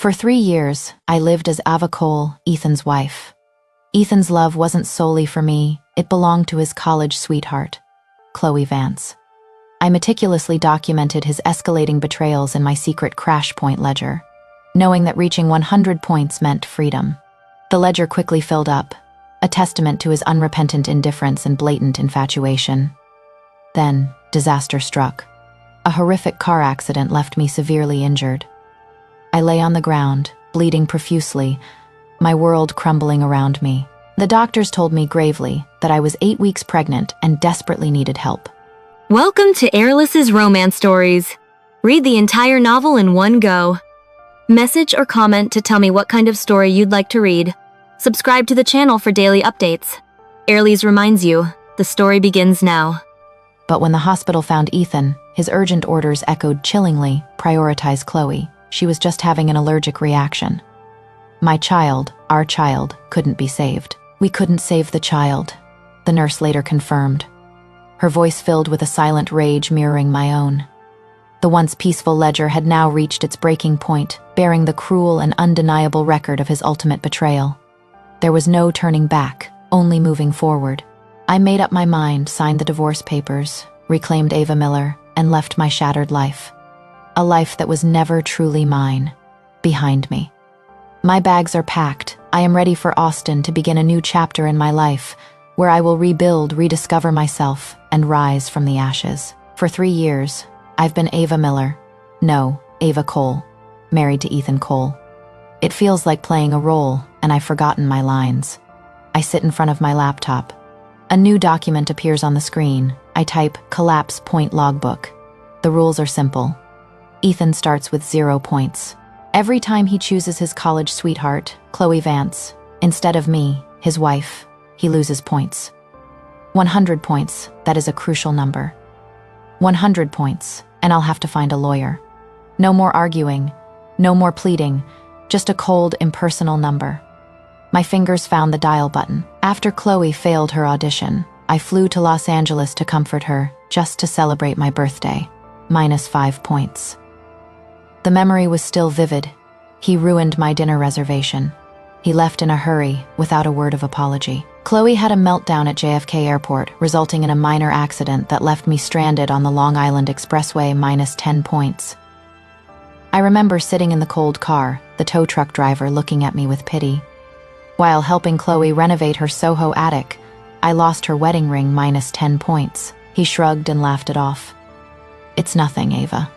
For 3 years, I lived as Ava Cole, Ethan's wife. Ethan's love wasn't solely for me, it belonged to his college sweetheart, Chloe Vance. I meticulously documented his escalating betrayals in my secret crash point ledger, knowing that reaching 100 points meant freedom. The ledger quickly filled up, a testament to his unrepentant indifference and blatant infatuation. Then, disaster struck. A horrific car accident left me severely injured. I lay on the ground, bleeding profusely, my world crumbling around me. The doctors told me gravely that I was 8 weeks pregnant and desperately needed help. Welcome to Airless's Romance Stories. Read the entire novel in one go. Message or comment to tell me what kind of story you'd like to read. Subscribe to the channel for daily updates. Airless reminds you, the story begins now. But when the hospital found Ethan, his urgent orders echoed chillingly, prioritize Chloe. She was just having an allergic reaction. My child, our child, couldn't be saved. We couldn't save the child, the nurse later confirmed, her voice filled with a silent rage mirroring my own. The once peaceful ledger had now reached its breaking point, bearing the cruel and undeniable record of his ultimate betrayal. There was no turning back, only moving forward. I made up my mind, signed the divorce papers, reclaimed Ava Miller, and left my shattered life. A life that was never truly mine, behind me. My bags are packed. I am ready for Austin to begin a new chapter in my life, where I will rebuild, rediscover myself, and rise from the ashes. For 3 years, I've been Ava Miller. No, Ava Cole, married to Ethan Cole. It feels like playing a role, and I've forgotten my lines. I sit in front of my laptop. A new document appears on the screen. I type, collapse point logbook. The rules are simple. Ethan starts with 0 points. Every time he chooses his college sweetheart, Chloe Vance, instead of me, his wife, he loses points. 100 points, that is a crucial number. 100 points, and I'll have to find a lawyer. No more arguing, no more pleading, just a cold, impersonal number. My fingers found the dial button. After Chloe failed her audition, I flew to Los Angeles to comfort her, just to celebrate my birthday. -5 points. The memory was still vivid. He ruined my dinner reservation. He left in a hurry, without a word of apology. Chloe had a meltdown at JFK Airport, resulting in a minor accident that left me stranded on the Long Island Expressway, -10 points. I remember sitting in the cold car, the tow truck driver looking at me with pity. While helping Chloe renovate her Soho attic, I lost her wedding ring, -10 points. He shrugged and laughed it off. It's nothing, Ava.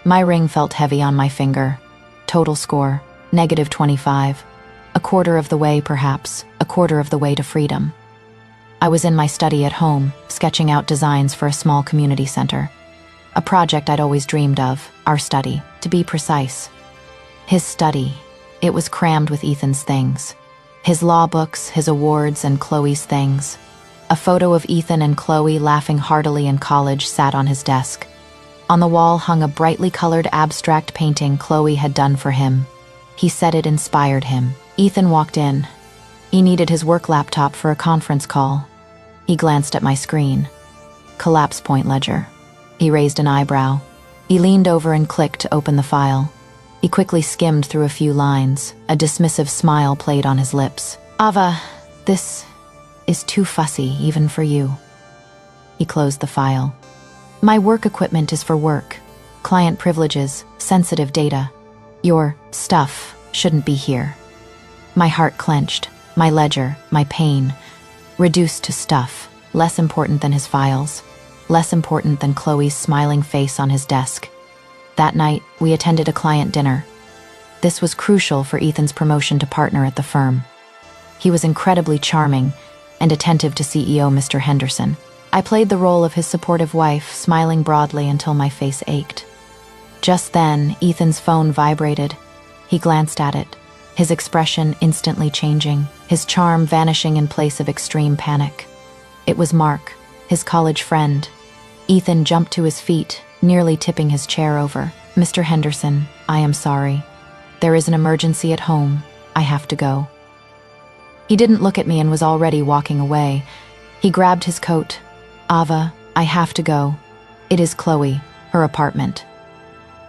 My ring felt heavy on my finger. Total score, -25. A quarter of the way, perhaps, a quarter of the way to freedom. I was in my study at home, sketching out designs for a small community center. A project I'd always dreamed of, our study, to be precise. His study, it was crammed with Ethan's things. His law books, his awards, and Chloe's things. A photo of Ethan and Chloe laughing heartily in college sat on his desk. On the wall hung a brightly colored abstract painting Chloe had done for him. He said it inspired him. Ethan walked in. He needed his work laptop for a conference call. He glanced at my screen. Collapse point ledger. He raised an eyebrow. He leaned over and clicked to open the file. He quickly skimmed through a few lines. A dismissive smile played on his lips. Ava, this is too fussy, even for you. He closed the file. My work equipment is for work. Client privileges, sensitive data. Your stuff shouldn't be here. My heart clenched. My ledger, my pain, reduced to stuff, less important than his files, less important than Chloe's smiling face on his desk. That night, we attended a client dinner. This was crucial for Ethan's promotion to partner at the firm. He was incredibly charming and attentive to CEO Mr. Henderson. I played the role of his supportive wife, smiling broadly until my face ached. Just then, Ethan's phone vibrated. He glanced at it, his expression instantly changing, his charm vanishing in place of extreme panic. It was Mark, his college friend. Ethan jumped to his feet, nearly tipping his chair over. Mr. Henderson, I am sorry. There is an emergency at home. I have to go. He didn't look at me and was already walking away. He grabbed his coat. Ava, I have to go. It is Chloe, her apartment.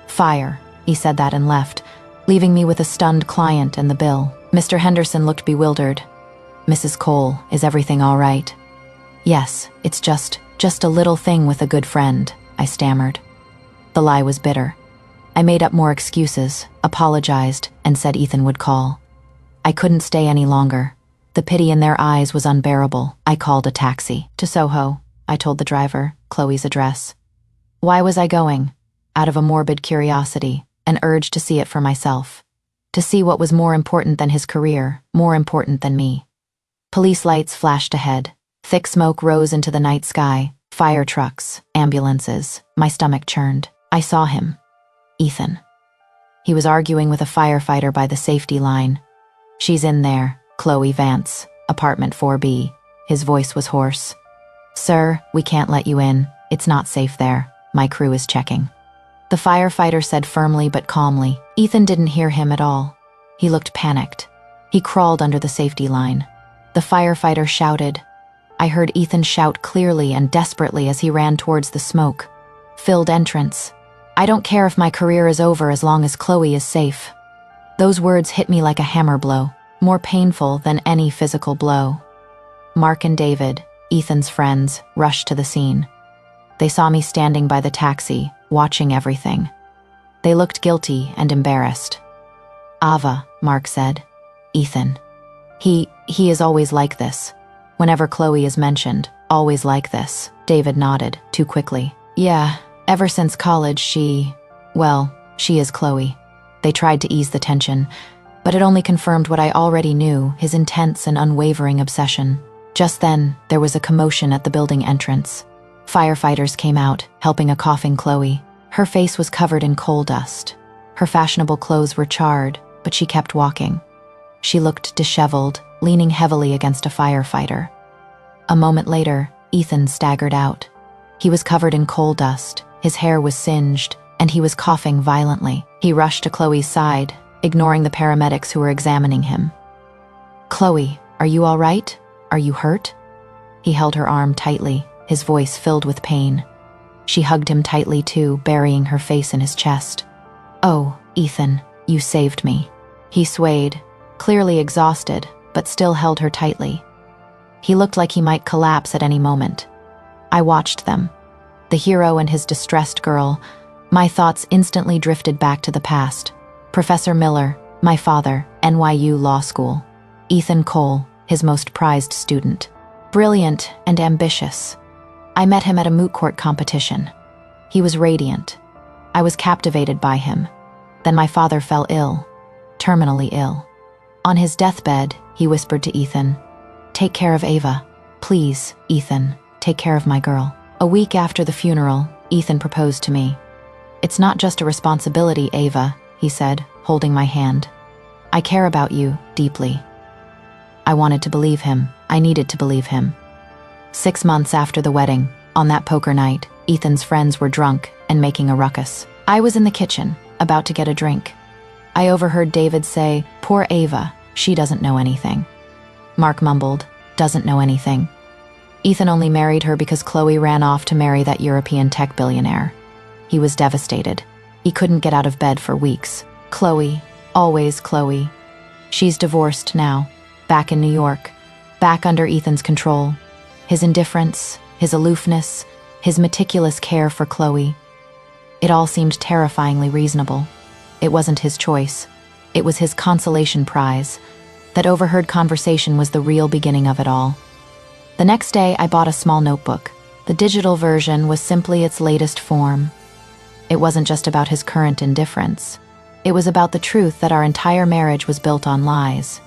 Fire, he said that and left, leaving me with a stunned client and the bill. Mr. Henderson looked bewildered. "Mrs. Cole, is everything all right?" "Yes, it's just a little thing with a good friend," I stammered. The lie was bitter. I made up more excuses, apologized, and said Ethan would call. I couldn't stay any longer. The pity in their eyes was unbearable. I called a taxi. "To Soho," I told the driver, Chloe's address. Why was I going? Out of a morbid curiosity, an urge to see it for myself. To see what was more important than his career, more important than me. Police lights flashed ahead. Thick smoke rose into the night sky. Fire trucks, ambulances. My stomach churned. I saw him. Ethan. He was arguing with a firefighter by the safety line. "She's in there, Chloe Vance, apartment 4B. His voice was hoarse. "Sir, we can't let you in. It's not safe there. My crew is checking." The firefighter said firmly but calmly. Ethan didn't hear him at all. He looked panicked. He crawled under the safety line. The firefighter shouted. I heard Ethan shout clearly and desperately as he ran towards the smoke. Filled entrance. "I don't care if my career is over as long as Chloe is safe." Those words hit me like a hammer blow, more painful than any physical blow. Mark and David, Ethan's friends, rushed to the scene. They saw me standing by the taxi, watching everything. They looked guilty and embarrassed. "Ava," Mark said. "Ethan. He is always like this. Whenever Chloe is mentioned, always like this." David nodded, too quickly. "Yeah, ever since college she is Chloe." They tried to ease the tension, but it only confirmed what I already knew, his intense and unwavering obsession. Just then, there was a commotion at the building entrance. Firefighters came out, helping a coughing Chloe. Her face was covered in coal dust. Her fashionable clothes were charred, but she kept walking. She looked disheveled, leaning heavily against a firefighter. A moment later, Ethan staggered out. He was covered in coal dust, his hair was singed, and he was coughing violently. He rushed to Chloe's side, ignoring the paramedics who were examining him. "Chloe, are you all right? Are you hurt?" He held her arm tightly, his voice filled with pain. She hugged him tightly too, burying her face in his chest. "Oh, Ethan, you saved me." He swayed, clearly exhausted, but still held her tightly. He looked like he might collapse at any moment. I watched them. The hero and his distressed girl. My thoughts instantly drifted back to the past. Professor Miller, my father, NYU Law School. Ethan Cole, his most prized student. Brilliant and ambitious. I met him at a moot court competition. He was radiant. I was captivated by him. Then my father fell ill, terminally ill. On his deathbed, he whispered to Ethan, "Take care of Ava. Please, Ethan, take care of my girl." A week after the funeral, Ethan proposed to me. "It's not just a responsibility, Ava," he said, holding my hand. "I care about you deeply." I wanted to believe him. I needed to believe him. 6 months after the wedding, on that poker night, Ethan's friends were drunk and making a ruckus. I was in the kitchen, about to get a drink. I overheard David say, "Poor Ava, she doesn't know anything." Mark mumbled, "Doesn't know anything." Ethan only married her because Chloe ran off to marry that European tech billionaire. He was devastated. He couldn't get out of bed for weeks. Chloe, always Chloe. She's divorced now, back in New York, back under Ethan's control. His indifference, his aloofness, his meticulous care for Chloe. It all seemed terrifyingly reasonable. It wasn't his choice. It was his consolation prize. That overheard conversation was the real beginning of it all. The next day, I bought a small notebook. The digital version was simply its latest form. It wasn't just about his current indifference. It was about the truth that our entire marriage was built on lies.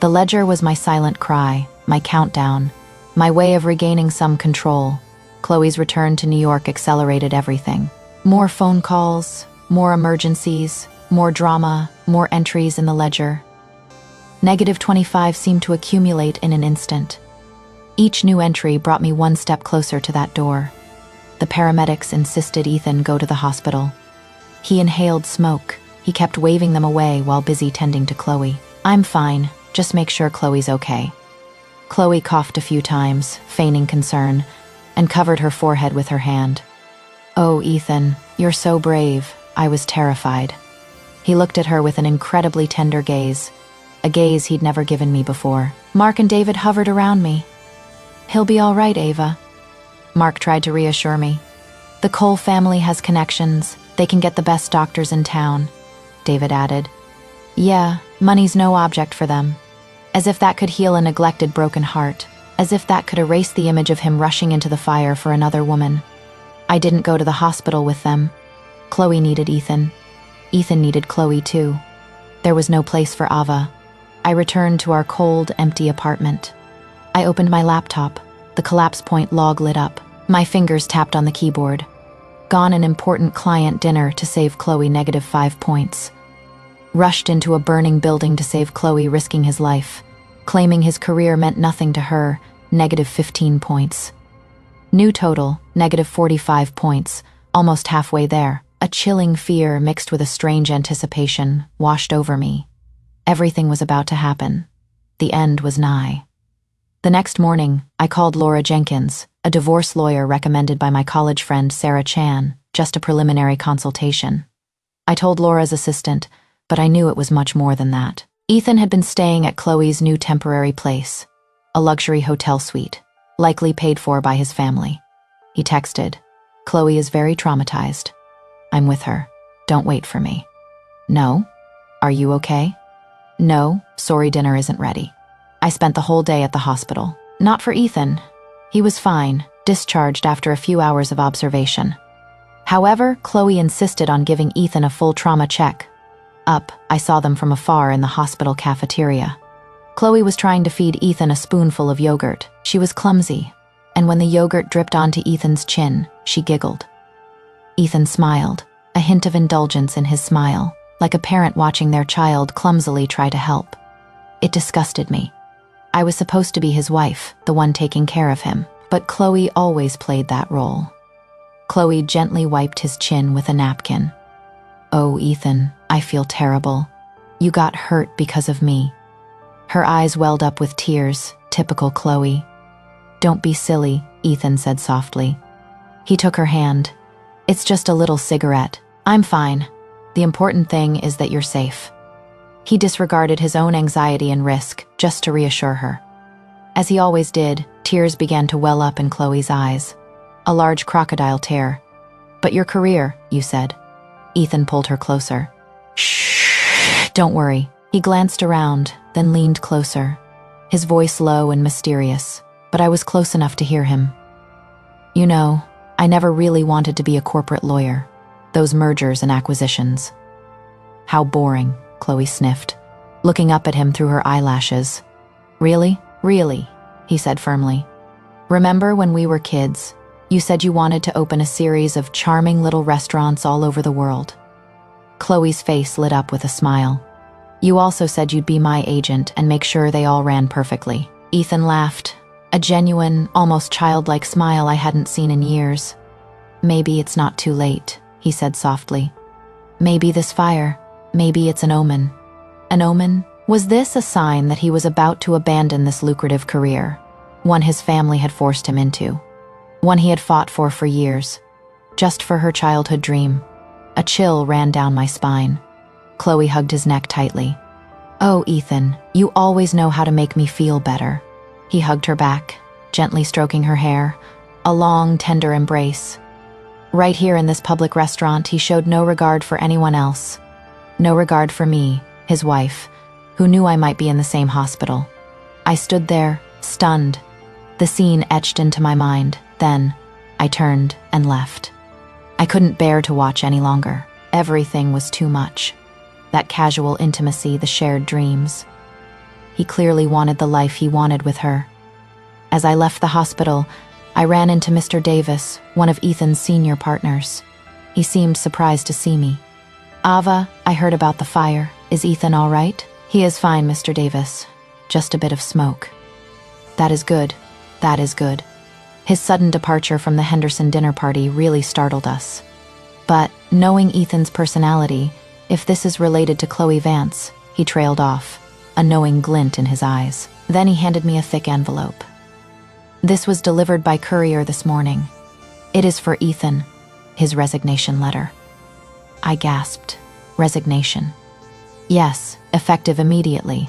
The ledger was my silent cry, my countdown, my way of regaining some control. Chloe's return to New York accelerated everything. More phone calls, more emergencies, more drama, more entries in the ledger. -25 seemed to accumulate in an instant. Each new entry brought me one step closer to that door. The paramedics insisted Ethan go to the hospital. He inhaled smoke. He kept waving them away while busy tending to Chloe. "I'm fine. Just make sure Chloe's okay." Chloe coughed a few times, feigning concern, and covered her forehead with her hand. "Oh, Ethan, you're so brave." I was terrified. He looked at her with an incredibly tender gaze, a gaze he'd never given me before. Mark and David hovered around me. "He'll be all right, Ava." Mark tried to reassure me. "The Cole family has connections. They can get the best doctors in town," David added. "Yeah, money's no object for them." As if that could heal a neglected, broken heart. As if that could erase the image of him rushing into the fire for another woman. I didn't go to the hospital with them. Chloe needed Ethan. Ethan needed Chloe too. There was no place for Ava. I returned to our cold, empty apartment. I opened my laptop. The collapse point log lit up. My fingers tapped on the keyboard. Gone an important client dinner to save Chloe -5 points. Rushed into a burning building to save Chloe, risking his life. Claiming his career meant nothing to her, -15 points. New total, -45 points, almost halfway there. A chilling fear mixed with a strange anticipation washed over me. Everything was about to happen. The end was nigh. The next morning, I called Laura Jenkins, a divorce lawyer recommended by my college friend Sarah Chan, just a preliminary consultation. I told Laura's assistant, but I knew it was much more than that. Ethan had been staying at Chloe's new temporary place, a luxury hotel suite, likely paid for by his family. He texted, "Chloe is very traumatized. I'm with her. Don't wait for me." "No? Are you okay?" "No, sorry, dinner isn't ready." I spent the whole day at the hospital. Not for Ethan. He was fine, discharged after a few hours of observation. However, Chloe insisted on giving Ethan a full trauma check. Up, I saw them from afar in the hospital cafeteria. Chloe was trying to feed Ethan a spoonful of yogurt. She was clumsy, and when the yogurt dripped onto Ethan's chin, she giggled. Ethan smiled, a hint of indulgence in his smile, like a parent watching their child clumsily try to help. It disgusted me. I was supposed to be his wife, the one taking care of him, but Chloe always played that role. Chloe gently wiped his chin with a napkin. "Oh, Ethan, I feel terrible. You got hurt because of me." Her eyes welled up with tears, typical Chloe. "Don't be silly," Ethan said softly. He took her hand. "It's just a little cigarette. I'm fine. The important thing is that you're safe." He disregarded his own anxiety and risk just to reassure her. As he always did, tears began to well up in Chloe's eyes. A large crocodile tear. "But your career," you said. Ethan pulled her closer. "Shh, don't worry." He glanced around, then leaned closer, his voice low and mysterious, but I was close enough to hear him. "You know, I never really wanted to be a corporate lawyer. Those mergers and acquisitions." "How boring," Chloe sniffed, looking up at him through her eyelashes. "Really? Really," he said firmly. "Remember when we were kids, you said you wanted to open a series of charming little restaurants all over the world?" Chloe's face lit up with a smile. "You also said you'd be my agent and make sure they all ran perfectly." Ethan laughed, a genuine, almost childlike smile I hadn't seen in years. "Maybe it's not too late," he said softly. "Maybe this fire, maybe it's an omen." An omen? Was this a sign that he was about to abandon this lucrative career, one his family had forced him into, one he had fought for years, just for her childhood dream? A chill ran down my spine. Chloe hugged his neck tightly. "Oh, Ethan, you always know how to make me feel better." He hugged her back, gently stroking her hair, a long, tender embrace. Right here in this public restaurant, he showed no regard for anyone else. No regard for me, his wife, who knew I might be in the same hospital. I stood there, stunned, the scene etched into my mind. Then, I turned and left. I couldn't bear to watch any longer. Everything was too much. That casual intimacy, the shared dreams. He clearly wanted the life he wanted with her. As I left the hospital, I ran into Mr. Davis, one of Ethan's senior partners. He seemed surprised to see me. "Ava, I heard about the fire. Is Ethan all right?" "He is fine, Mr. Davis. Just a bit of smoke." "That is good. That is good." His sudden departure from the Henderson dinner party really startled us. But, knowing Ethan's personality, if this is related to Chloe Vance, he trailed off, a knowing glint in his eyes. Then he handed me a thick envelope. "This was delivered by courier this morning. It is for Ethan, his resignation letter." I gasped. resignation. Yes, effective immediately.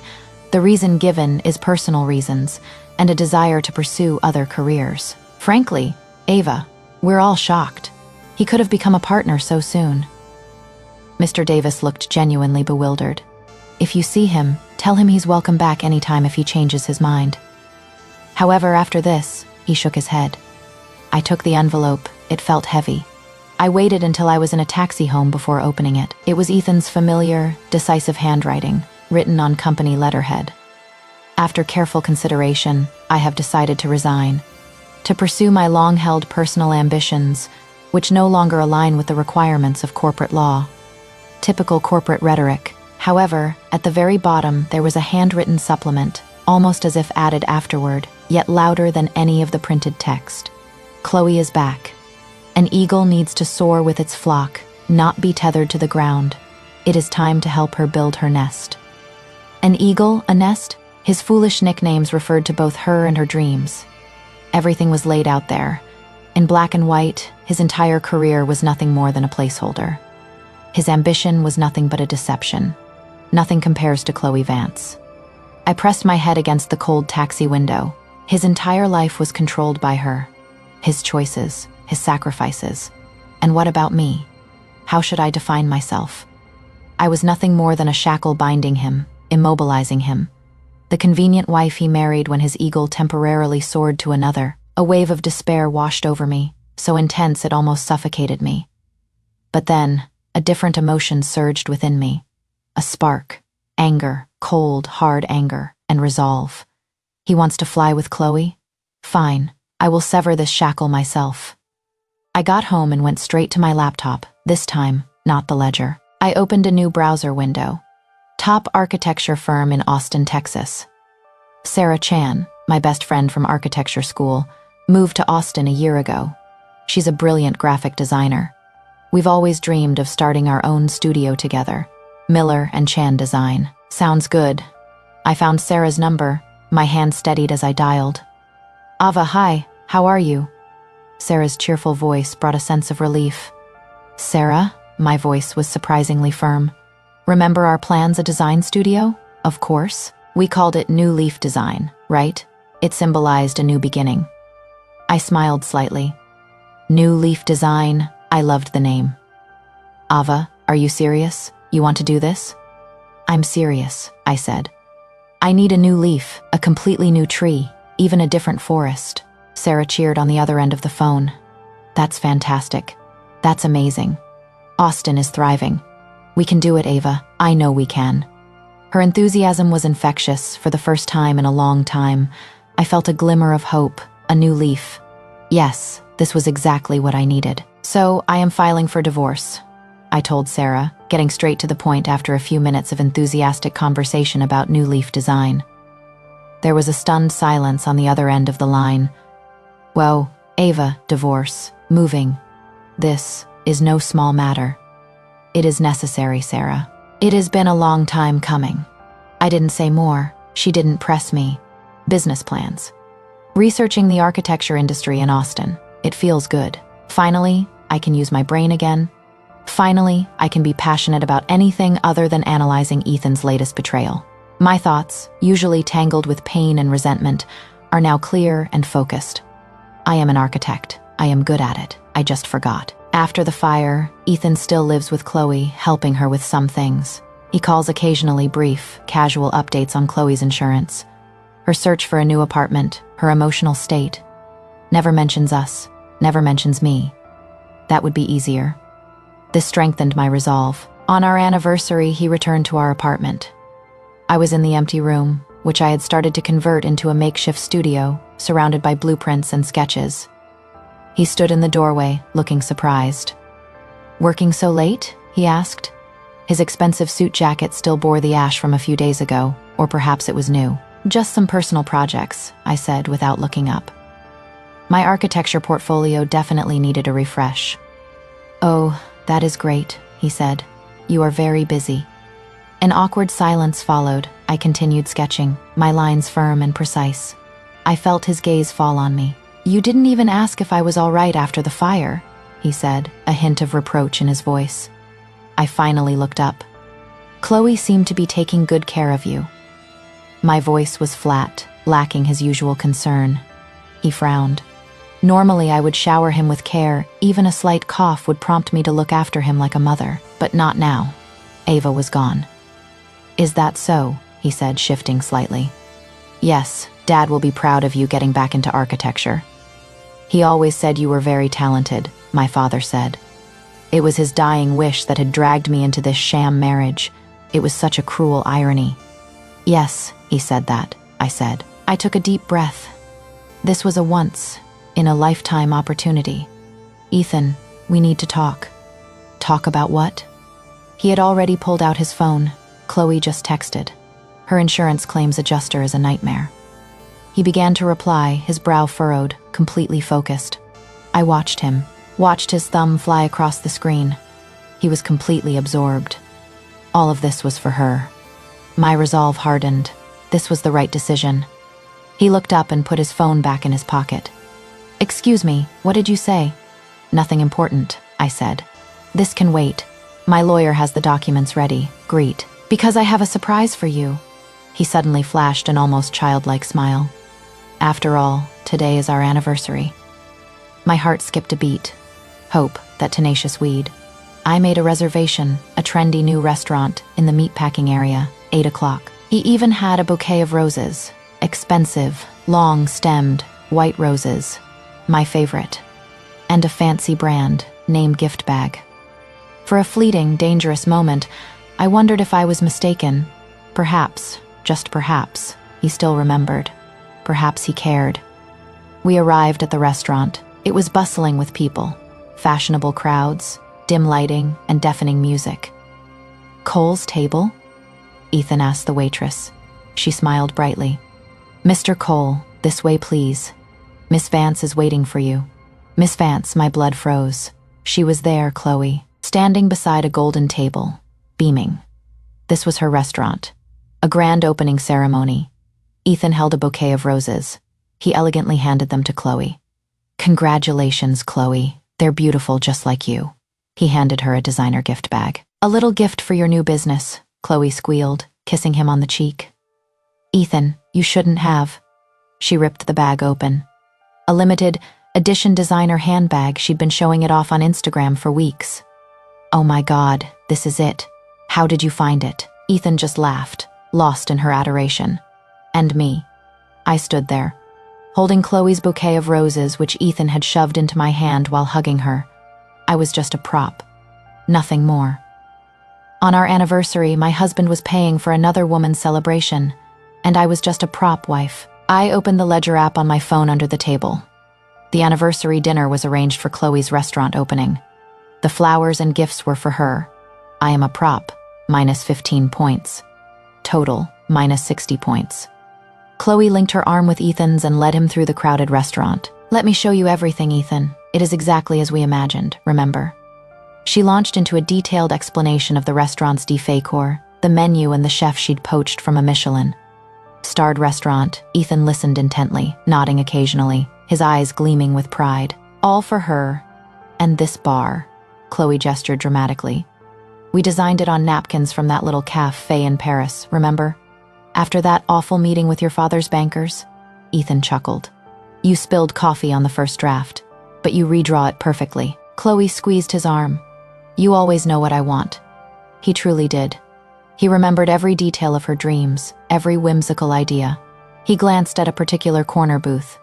The reason given is personal reasons and a desire to pursue other careers. Frankly, Ava, we're all shocked. He could have become a partner so soon. Mr. Davis looked genuinely bewildered. If you see him, tell him he's welcome back anytime if he changes his mind. However, after this, he shook his head. I took the envelope. It felt heavy. I waited until I was in a taxi home before opening it. It was Ethan's familiar, decisive handwriting, written on company letterhead. After careful consideration, I have decided to resign, to pursue my long-held personal ambitions, which no longer align with the requirements of corporate law. Typical corporate rhetoric. However, at the very bottom, there was a handwritten supplement, almost as if added afterward, yet louder than any of the printed text. Chloe is back. An eagle needs to soar with its flock, not be tethered to the ground. It is time to help her build her nest. An eagle, a nest? His foolish nicknames referred to both her and her dreams. Everything was laid out there. In black and white, his entire career was nothing more than a placeholder. His ambition was nothing but a deception. Nothing compares to Chloe Vance. I pressed my head against the cold taxi window. His entire life was controlled by her. His choices, his sacrifices. And what about me? How should I define myself? I was nothing more than a shackle binding him, immobilizing him. The convenient wife he married when his eagle temporarily soared to another. A wave of despair washed over me, so intense it almost suffocated me. But then, a different emotion surged within me. A spark, anger, cold, hard anger, and resolve. He wants to fly with Chloe? Fine, I will sever this shackle myself. I got home and went straight to my laptop, this time, not the ledger. I opened a new browser window. Top architecture firm in Austin, Texas. Sarah Chan, my best friend from architecture school, moved to Austin a year ago. She's a brilliant graphic designer. We've always dreamed of starting our own studio together. Miller and Chan Design. Sounds good. I found Sarah's number. My hand steadied as I dialed. Ava, hi, how are you? Sarah's cheerful voice brought a sense of relief. Sarah? My voice was surprisingly firm. Remember our plans, a design studio? Of course. We called it New Leaf Design, right? It symbolized a new beginning. I smiled slightly. New Leaf Design, I loved the name. Ava, are you serious? You want to do this? I'm serious, I said. I need a new leaf, a completely new tree, even a different forest. Sarah cheered on the other end of the phone. That's fantastic. That's amazing. Austin is thriving. We can do it, Ava. I know we can. Her enthusiasm was infectious. For the first time in a long time, I felt a glimmer of hope, a new leaf. Yes, this was exactly what I needed. So I am filing for divorce, I told Sarah, getting straight to the point after a few minutes of enthusiastic conversation about New Leaf Design. There was a stunned silence on the other end of the line. Whoa, Ava, divorce, moving. This is no small matter. It is necessary, Sarah. It has been a long time coming. I didn't say more. She didn't press me. Business plans. Researching the architecture industry in Austin. It feels good. Finally, I can use my brain again. Finally, I can be passionate about anything other than analyzing Ethan's latest betrayal. My thoughts, usually tangled with pain and resentment, are now clear and focused. I am an architect. I am good at it. I just forgot. After the fire, Ethan still lives with Chloe, helping her with some things. He calls occasionally, brief, casual updates on Chloe's insurance, her search for a new apartment, her emotional state. Never mentions us, never mentions me. That would be easier. This strengthened my resolve. On our anniversary, he returned to our apartment. I was in the empty room, which I had started to convert into a makeshift studio, surrounded by blueprints and sketches. He stood in the doorway, looking surprised. Working so late? He asked. His expensive suit jacket still bore the ash from a few days ago, or perhaps it was new. Just some personal projects, I said without looking up. My architecture portfolio definitely needed a refresh. Oh, that is great, he said. You are very busy. An awkward silence followed. I continued sketching, my lines firm and precise. I felt his gaze fall on me. You didn't even ask if I was all right after the fire, he said, a hint of reproach in his voice. I finally looked up. Chloe seemed to be taking good care of you. My voice was flat, lacking his usual concern. He frowned. Normally, I would shower him with care. Even a slight cough would prompt me to look after him like a mother, but not now. Ava was gone. Is that so? He said, shifting slightly. Yes, Dad will be proud of you getting back into architecture. He always said you were very talented, my father said. It was his dying wish that had dragged me into this sham marriage. It was such a cruel irony. Yes, he said that, I said. I took a deep breath. This was a once-in-a-lifetime opportunity. Ethan, we need to talk. Talk about what? He had already pulled out his phone. Chloe just texted. Her insurance claims adjuster is a nightmare. He began to reply, his brow furrowed, completely focused. I watched his thumb fly across the screen. He was completely absorbed. All of this was for her. My resolve hardened. This was the right decision. He looked up and put his phone back in his pocket. Excuse me, what did you say? Nothing important, I said. This can wait. My lawyer has the documents ready. Greet. Because I have a surprise for you. He suddenly flashed an almost childlike smile. After all, today is our anniversary. My heart skipped a beat. Hope, that tenacious weed. I made a reservation, a trendy new restaurant in the meatpacking area, 8 o'clock. He even had a bouquet of roses. Expensive, long-stemmed, white roses. My favorite. And a fancy brand name gift bag. For a fleeting, dangerous moment, I wondered if I was mistaken. Perhaps, just perhaps, he still remembered. Perhaps he cared. We arrived at the restaurant. It was bustling with people. Fashionable crowds, dim lighting, and deafening music. Cole's table? Ethan asked the waitress. She smiled brightly. Mr. Cole, this way please. Miss Vance is waiting for you. Miss Vance, my blood froze. She was there, Chloe, standing beside a golden table, beaming. This was her restaurant. A grand opening ceremony. Ethan held a bouquet of roses. He elegantly handed them to Chloe. Congratulations, Chloe. They're beautiful just like you. He handed her a designer gift bag. A little gift for your new business, Chloe squealed, kissing him on the cheek. Ethan, you shouldn't have. She ripped the bag open. A limited edition designer handbag. She'd been showing it off on Instagram for weeks. Oh my God, this is it. How did you find it? Ethan just laughed, lost in her adoration. And me. I stood there, holding Chloe's bouquet of roses which Ethan had shoved into my hand while hugging her. I was just a prop. Nothing more. On our anniversary, my husband was paying for another woman's celebration, and I was just a prop wife. I opened the ledger app on my phone under the table. The anniversary dinner was arranged for Chloe's restaurant opening. The flowers and gifts were for her. I am a prop, minus 15 points. Total, minus 60 points. Chloe linked her arm with Ethan's and led him through the crowded restaurant. Let me show you everything, Ethan. It is exactly as we imagined, remember? She launched into a detailed explanation of the restaurant's decor, the menu and the chef she'd poached from a Michelin. Starred restaurant, Ethan listened intently, nodding occasionally, his eyes gleaming with pride. All for her. And this bar, Chloe gestured dramatically. We designed it on napkins from that little cafe in Paris, remember? After that awful meeting with your father's bankers? Ethan chuckled. You spilled coffee on the first draft, but you redraw it perfectly. Chloe squeezed his arm. You always know what I want. He truly did. He remembered every detail of her dreams, every whimsical idea. He glanced at a particular corner booth.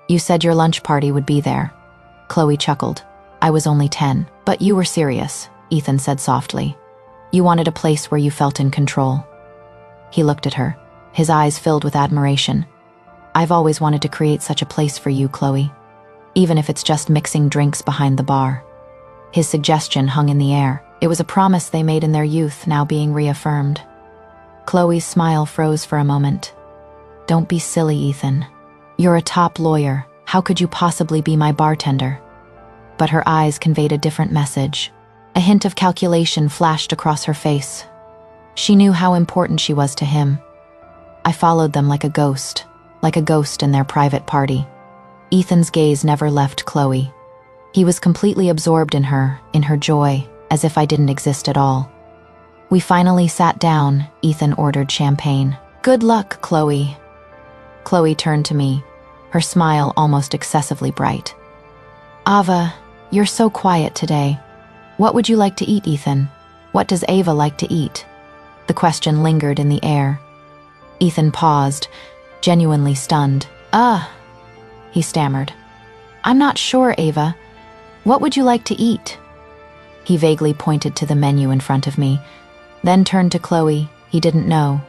You said your lunch party would be there. Chloe chuckled. I was only 10, but you were serious, Ethan said softly. You wanted a place where you felt in control. He looked at her, his eyes filled with admiration. I've always wanted to create such a place for you, Chloe. Even if it's just mixing drinks behind the bar. His suggestion hung in the air. It was a promise they made in their youth, now being reaffirmed. Chloe's smile froze for a moment. Don't be silly, Ethan. You're a top lawyer. How could you possibly be my bartender? But her eyes conveyed a different message. A hint of calculation flashed across her face. She knew how important she was to him. I followed them like a ghost in their private party. Ethan's gaze never left Chloe. He was completely absorbed in her joy, as if I didn't exist at all. We finally sat down. Ethan ordered champagne. "Good luck, Chloe." Chloe turned to me, her smile almost excessively bright. "Ava, you're so quiet today. What would you like to eat, Ethan? What does Ava like to eat?" The question lingered in the air. Ethan paused, genuinely stunned. He stammered. "I'm not sure, Ava. What would you like to eat?" He vaguely pointed to the menu in front of me, then turned to Chloe. He didn't know.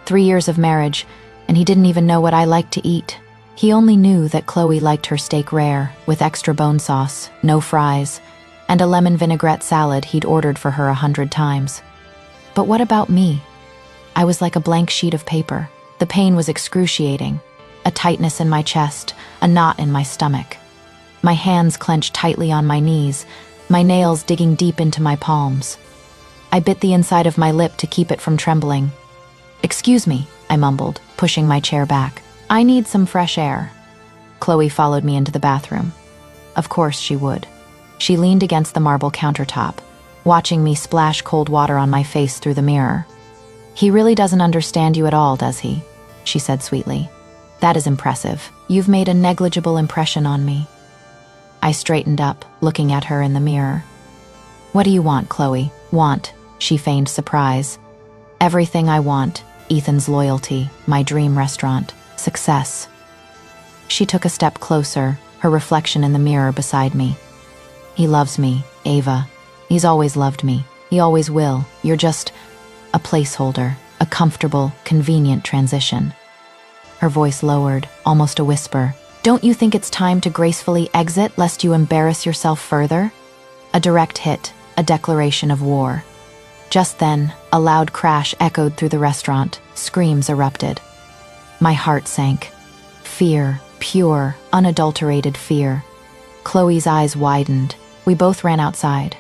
3 years of marriage, and he didn't even know what I liked to eat. He only knew that Chloe liked her steak rare, with extra bone sauce, no fries, and a lemon vinaigrette salad he'd ordered for her 100 times. But what about me? I was like a blank sheet of paper. The pain was excruciating. A tightness in my chest, a knot in my stomach. My hands clenched tightly on my knees, my nails digging deep into my palms. I bit the inside of my lip to keep it from trembling. "Excuse me," I mumbled, pushing my chair back. "I need some fresh air." Chloe followed me into the bathroom. Of course she would. She leaned against the marble countertop, watching me splash cold water on my face through the mirror. "He really doesn't understand you at all, does he?" she said sweetly. "That is impressive. You've made a negligible impression on me." I straightened up, looking at her in the mirror. "What do you want, Chloe?" "Want," she feigned surprise. "Everything I want. Ethan's loyalty, my dream restaurant, success." She took a step closer, her reflection in the mirror beside me. "He loves me, Ava. He's always loved me. He always will. You're just a placeholder, a comfortable, convenient transition." Her voice lowered, almost a whisper. "Don't you think it's time to gracefully exit lest you embarrass yourself further?" A direct hit, a declaration of war. Just then, a loud crash echoed through the restaurant. Screams erupted. My heart sank. Fear, pure, unadulterated fear. Chloe's eyes widened. We both ran outside.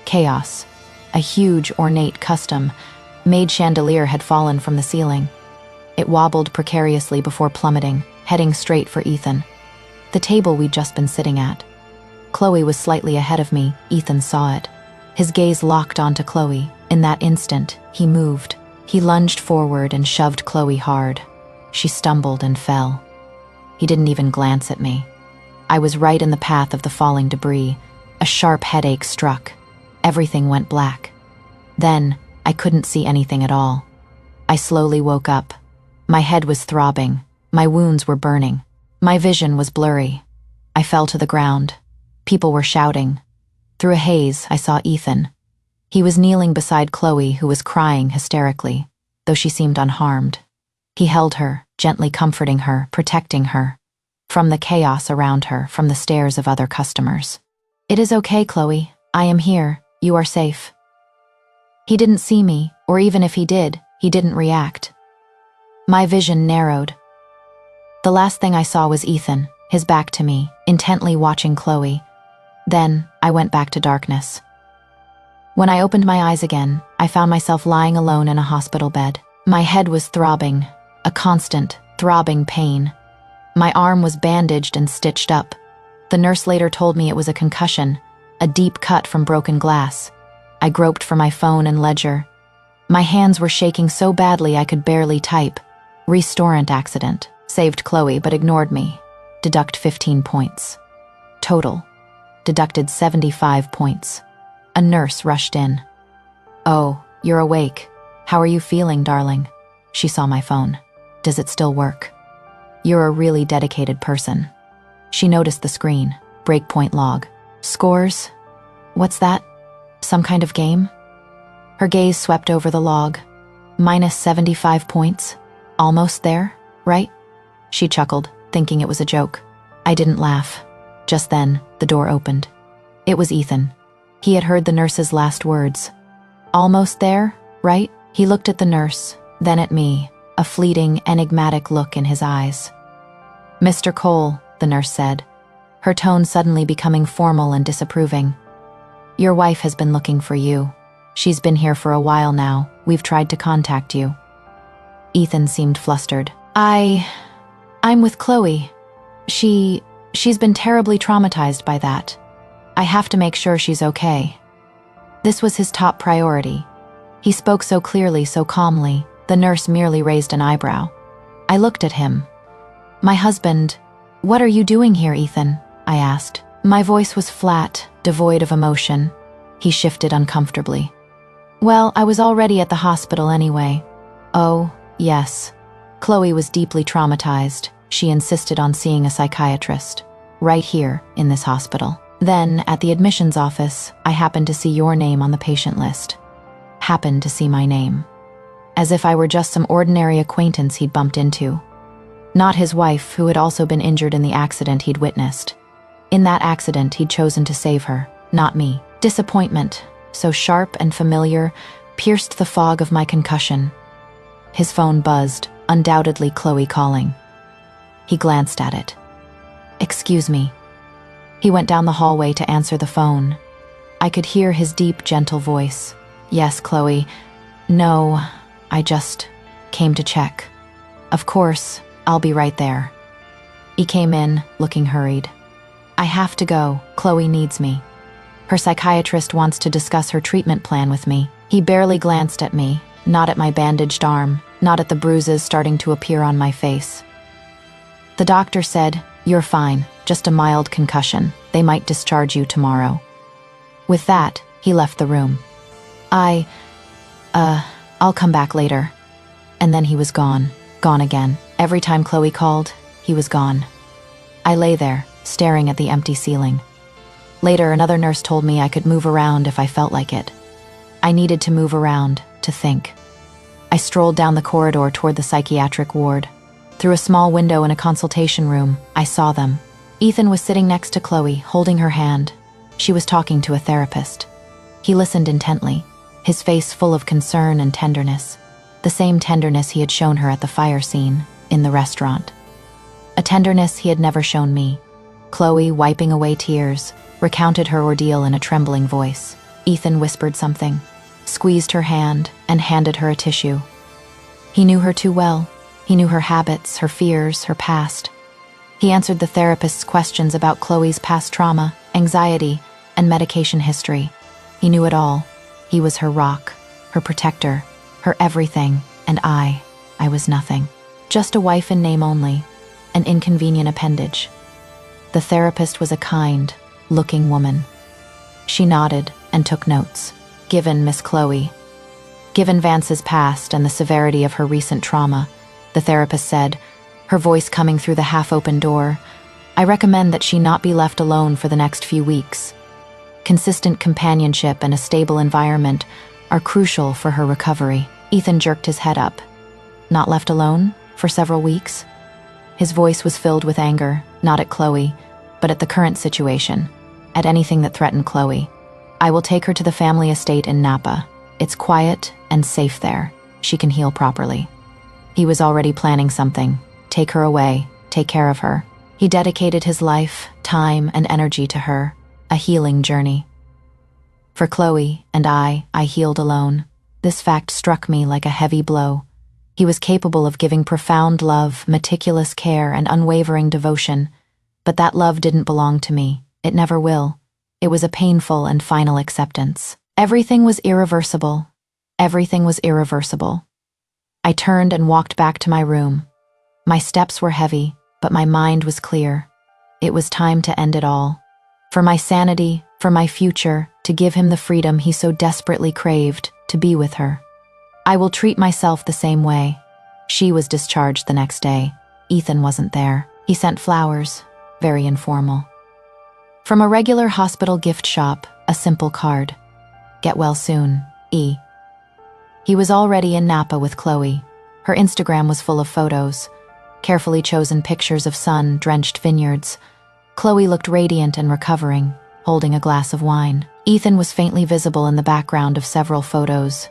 Chaos. A huge, ornate, custom-made chandelier had fallen from the ceiling. It wobbled precariously before plummeting, heading straight for Ethan. The table we'd just been sitting at. Chloe was slightly ahead of me. Ethan saw it. His gaze locked onto Chloe. In that instant, he moved. He lunged forward and shoved Chloe hard. She stumbled and fell. He didn't even glance at me. I was right in the path of the falling debris. A sharp headache struck. Everything went black. Then, I couldn't see anything at all. I slowly woke up. My head was throbbing. My wounds were burning. My vision was blurry. I fell to the ground. People were shouting. Through a haze, I saw Ethan. He was kneeling beside Chloe, who was crying hysterically, though she seemed unharmed. He held her, gently comforting her, protecting her. From the chaos around her, from the stares of other customers. "It is okay, Chloe. I am here. You are safe." He didn't see me, or even if he did, he didn't react. My vision narrowed. The last thing I saw was Ethan, his back to me, intently watching Chloe. Then, I went back to darkness. When I opened my eyes again, I found myself lying alone in a hospital bed. My head was throbbing, a constant, throbbing pain. My arm was bandaged and stitched up. The nurse later told me it was a concussion, a deep cut from broken glass. I groped for my phone and ledger. My hands were shaking so badly I could barely type. Restaurant accident. Saved Chloe but ignored me. Deduct 15 points. Total. Deducted 75 points. A nurse rushed in. "Oh, you're awake. How are you feeling, darling?" She saw my phone. "Does it still work?" "You're a really dedicated person." She noticed the screen. Breakpoint log. "Scores? What's that? Some kind of game?" Her gaze swept over the log. "Minus 75 points. Almost there, right?" She chuckled, thinking it was a joke. I didn't laugh. Just then, the door opened. It was Ethan. He had heard the nurse's last words. "Almost there, right?" He looked at the nurse, then at me, a fleeting, enigmatic look in his eyes. "Mr. Cole," the nurse said, her tone suddenly becoming formal and disapproving. "Your wife has been looking for you. She's been here for a while now. We've tried to contact you." Ethan seemed flustered. I'm with Chloe. She's been terribly traumatized by that. I have to make sure she's okay." This was his top priority. He spoke so clearly, so calmly, the nurse merely raised an eyebrow. I looked at him. "My husband, what are you doing here, Ethan?" I asked. My voice was flat, devoid of emotion. He shifted uncomfortably. "Well, I was already at the hospital anyway." "Oh, yes." Chloe was deeply traumatized. She insisted on seeing a psychiatrist. Right here, in this hospital. Then, at the admissions office, I happened to see your name on the patient list. Happened to see my name. As if I were just some ordinary acquaintance he'd bumped into. Not his wife, who had also been injured in the accident he'd witnessed. In that accident, he'd chosen to save her, not me. Disappointment, so sharp and familiar, pierced the fog of my concussion. His phone buzzed, undoubtedly Chloe calling. He glanced at it. "Excuse me." He went down the hallway to answer the phone. I could hear his deep, gentle voice. "Yes, Chloe. No, I just came to check. Of course, I'll be right there." He came in, looking hurried. "I have to go. Chloe needs me. Her psychiatrist wants to discuss her treatment plan with me." He barely glanced at me, not at my bandaged arm, not at the bruises starting to appear on my face. "The doctor said, 'You're fine, just a mild concussion. They might discharge you tomorrow.'" With that, he left the room. I'll come back later." And then he was gone. Gone again. Every time Chloe called, he was gone. I lay there, staring at the empty ceiling. Later, another nurse told me I could move around if I felt like it. I needed to move around, to think. I strolled down the corridor toward the psychiatric ward. Through a small window in a consultation room, I saw them. Ethan was sitting next to Chloe, holding her hand. She was talking to a therapist. He listened intently, his face full of concern and tenderness. The same tenderness he had shown her at the fire scene, in the restaurant. A tenderness he had never shown me. Chloe, wiping away tears, recounted her ordeal in a trembling voice. Ethan whispered something, squeezed her hand, and handed her a tissue. He knew her too well. He knew her habits, her fears, her past. He answered the therapist's questions about Chloe's past trauma, anxiety, and medication history. He knew it all. He was her rock, her protector, her everything, and I was nothing. Just a wife in name only, an inconvenient appendage. The therapist was a kind, looking woman. She nodded and took notes. Given Miss Chloe. Given Vance's past and the severity of her recent trauma, the therapist said, her voice coming through the half-open door, "I recommend that she not be left alone for the next few weeks. Consistent companionship and a stable environment are crucial for her recovery." Ethan jerked his head up. "Not left alone? For several weeks?" His voice was filled with anger, not at Chloe, but at the current situation, at anything that threatened Chloe. "I will take her to the family estate in Napa. It's quiet and safe there. She can heal properly." He was already planning something. Take her away, take care of her. He dedicated his life, time, and energy to her, a healing journey. For Chloe and I healed alone. This fact struck me like a heavy blow. He was capable of giving profound love, meticulous care, and unwavering devotion, but that love didn't belong to me. It never will. It was a painful and final acceptance. Everything was irreversible. Everything was irreversible. I turned and walked back to my room. My steps were heavy, but my mind was clear. It was time to end it all. For my sanity, for my future, to give him the freedom he so desperately craved, to be with her. I will treat myself the same way. She was discharged the next day. Ethan wasn't there. He sent flowers, very informal. From a regular hospital gift shop, a simple card. "Get well soon, E." He was already in Napa with Chloe. Her Instagram was full of photos, carefully chosen pictures of sun-drenched vineyards. Chloe looked radiant and recovering, holding a glass of wine. Ethan was faintly visible in the background of several photos.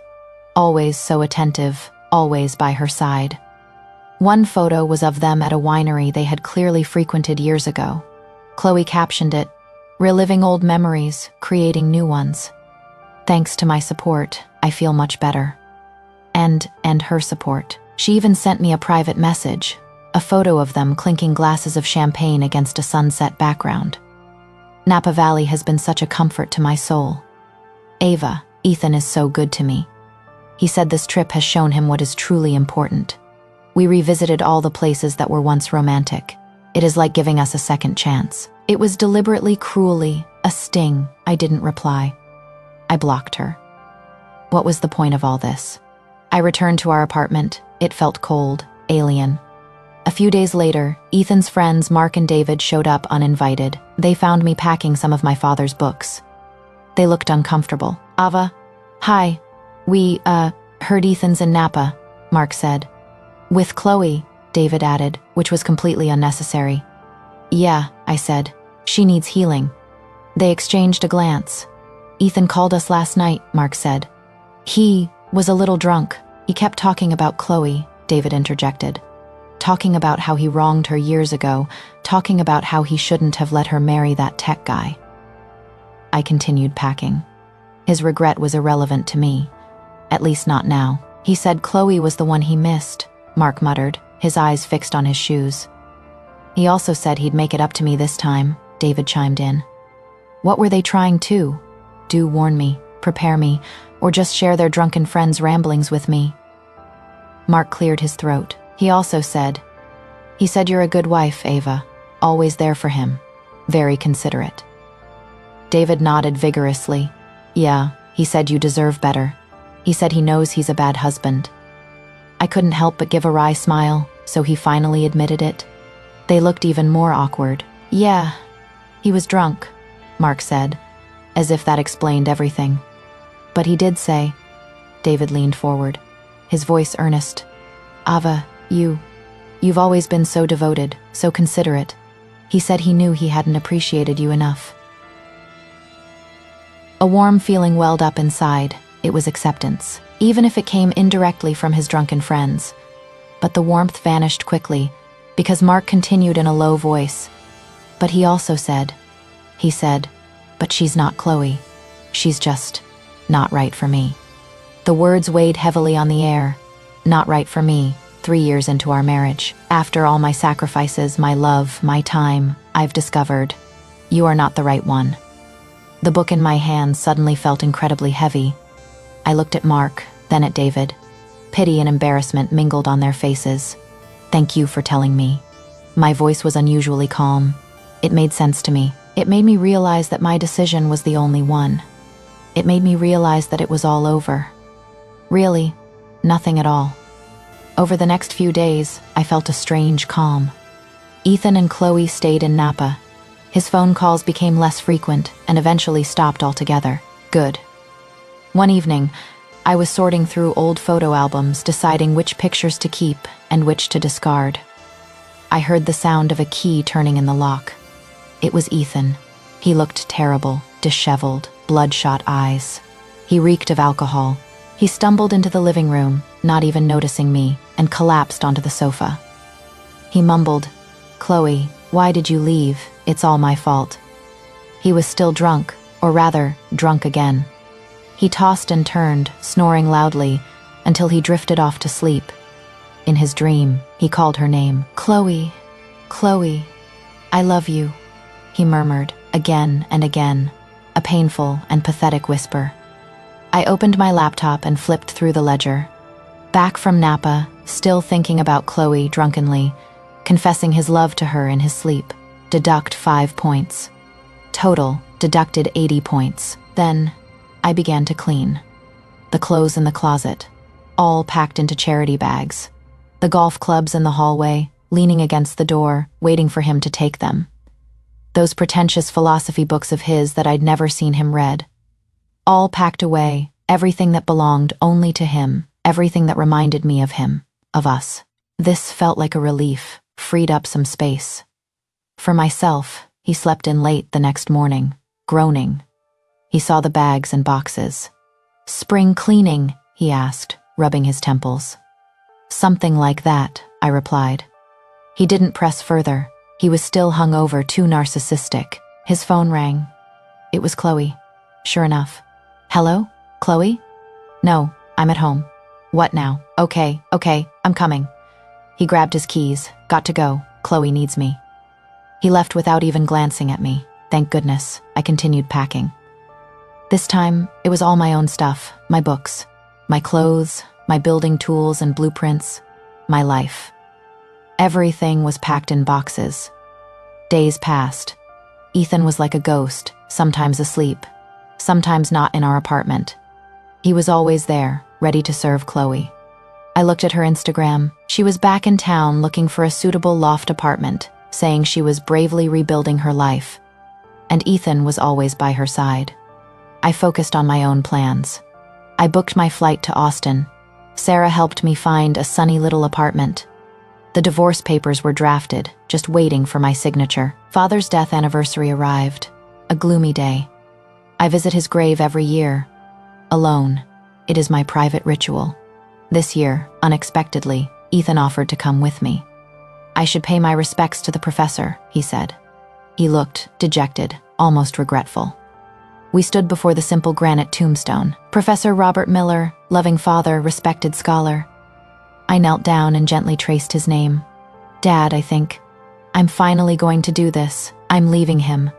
Always so attentive, always by her side. One photo was of them at a winery they had clearly frequented years ago. Chloe captioned it, "Reliving old memories, creating new ones. Thanks to my support, I feel much better." And her support. She even sent me a private message, a photo of them clinking glasses of champagne against a sunset background. Napa Valley has been such a comfort to my soul. Ava, Ethan is so good to me. He said this trip has shown him what is truly important. We revisited all the places that were once romantic. It is like giving us a second chance. It was deliberately, cruelly, a sting. I didn't reply. I blocked her. What was the point of all this? I returned to our apartment. It felt cold, alien. A few days later, Ethan's friends Mark and David showed up uninvited. They found me packing some of my father's books. They looked uncomfortable. Ava, hi. We, heard Ethan's in Napa, Mark said. With Chloe, David added, which was completely unnecessary. Yeah, I said. She needs healing. They exchanged a glance. Ethan called us last night, Mark said. He was a little drunk. He kept talking about Chloe, David interjected. Talking about how he wronged her years ago, talking about how he shouldn't have let her marry that tech guy. I continued packing. His regret was irrelevant to me. At least not now. He said Chloe was the one he missed, Mark muttered, his eyes fixed on his shoes. He also said he'd make it up to me this time, David chimed in. What were they trying to? Do warn me, prepare me, or just share their drunken friends' ramblings with me? Mark cleared his throat. He also said, He said you're a good wife, Ava. Always there for him. Very considerate. David nodded vigorously. Yeah, he said you deserve better. He said he knows he's a bad husband. I couldn't help but give a wry smile, so he finally admitted it. They looked even more awkward. Yeah, he was drunk, Mark said, as if that explained everything. But he did say, David leaned forward, his voice earnest, Ava, you've always been so devoted, so considerate. He said he knew he hadn't appreciated you enough. A warm feeling welled up inside. It was acceptance, even if it came indirectly from his drunken friends. But the warmth vanished quickly, because Mark continued in a low voice. But he also said, but she's not Chloe. She's just not right for me. The words weighed heavily on the air. Not right for me, 3 years into our marriage. After all my sacrifices, my love, my time, I've discovered, you are not the right one. The book in my hand suddenly felt incredibly heavy. I looked at Mark, then at David. Pity and embarrassment mingled on their faces. Thank you for telling me. My voice was unusually calm. It made sense to me. It made me realize that my decision was the only one. It made me realize that it was all over. Really, nothing at all. Over the next few days, I felt a strange calm. Ethan and Chloe stayed in Napa. His phone calls became less frequent and eventually stopped altogether. Good. One evening, I was sorting through old photo albums, deciding which pictures to keep and which to discard. I heard the sound of a key turning in the lock. It was Ethan. He looked terrible, disheveled, bloodshot eyes. He reeked of alcohol. He stumbled into the living room, not even noticing me, and collapsed onto the sofa. He mumbled, Chloe, why did you leave? It's all my fault. He was still drunk, or rather, drunk again. He tossed and turned, snoring loudly, until he drifted off to sleep. In his dream, he called her name. Chloe, Chloe, I love you, he murmured, again and again, a painful and pathetic whisper. I opened my laptop and flipped through the ledger. Back from Napa, still thinking about Chloe drunkenly, confessing his love to her in his sleep. Deduct 5 points. Total, deducted 80 points. Then, I began to clean. The clothes in the closet, all packed into charity bags. The golf clubs in the hallway, leaning against the door, waiting for him to take them. Those pretentious philosophy books of his that I'd never seen him read. All packed away, everything that belonged only to him, everything that reminded me of him, of us. This felt like a relief, freed up some space. For myself, he slept in late the next morning, groaning. He saw the bags and boxes. Spring cleaning, he asked, rubbing his temples. Something like that, I replied. He didn't press further. He was still hungover, too narcissistic. His phone rang. It was Chloe. Sure enough. Hello? Chloe? No, I'm at home. What now? Okay, I'm coming. He grabbed his keys. Got to go. Chloe needs me. He left without even glancing at me. Thank goodness. I continued packing. This time, it was all my own stuff, my books, my clothes, my building tools and blueprints, my life. Everything was packed in boxes. Days passed. Ethan was like a ghost, sometimes asleep, sometimes not in our apartment. He was always there, ready to serve Chloe. I looked at her Instagram. She was back in town looking for a suitable loft apartment, saying she was bravely rebuilding her life. And Ethan was always by her side. I focused on my own plans. I booked my flight to Austin. Sarah helped me find a sunny little apartment. The divorce papers were drafted, just waiting for my signature. Father's death anniversary arrived. A gloomy day. I visit his grave every year. Alone. It is my private ritual. This year, unexpectedly, Ethan offered to come with me. I should pay my respects to the professor, he said. He looked dejected, almost regretful. We stood before the simple granite tombstone. Professor Robert Miller, loving father, respected scholar. I knelt down and gently traced his name. Dad, I think. I'm finally going to do this. I'm leaving him.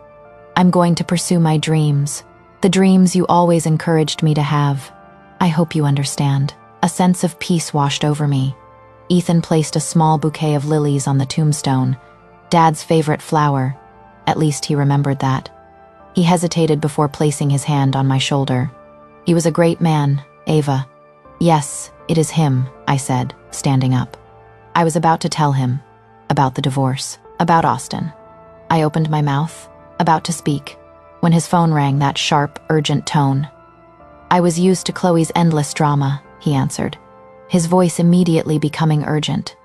I'm going to pursue my dreams. The dreams you always encouraged me to have. I hope you understand. A sense of peace washed over me. Ethan placed a small bouquet of lilies on the tombstone, Dad's favorite flower. At least he remembered that. He hesitated before placing his hand on my shoulder. He was a great man, Ava. Yes, it is him, I said, standing up. I was about to tell him about the divorce, about Austin. I opened my mouth, about to speak, when his phone rang, that sharp, urgent tone. I was used to Chloe's endless drama, he answered, his voice immediately becoming urgent.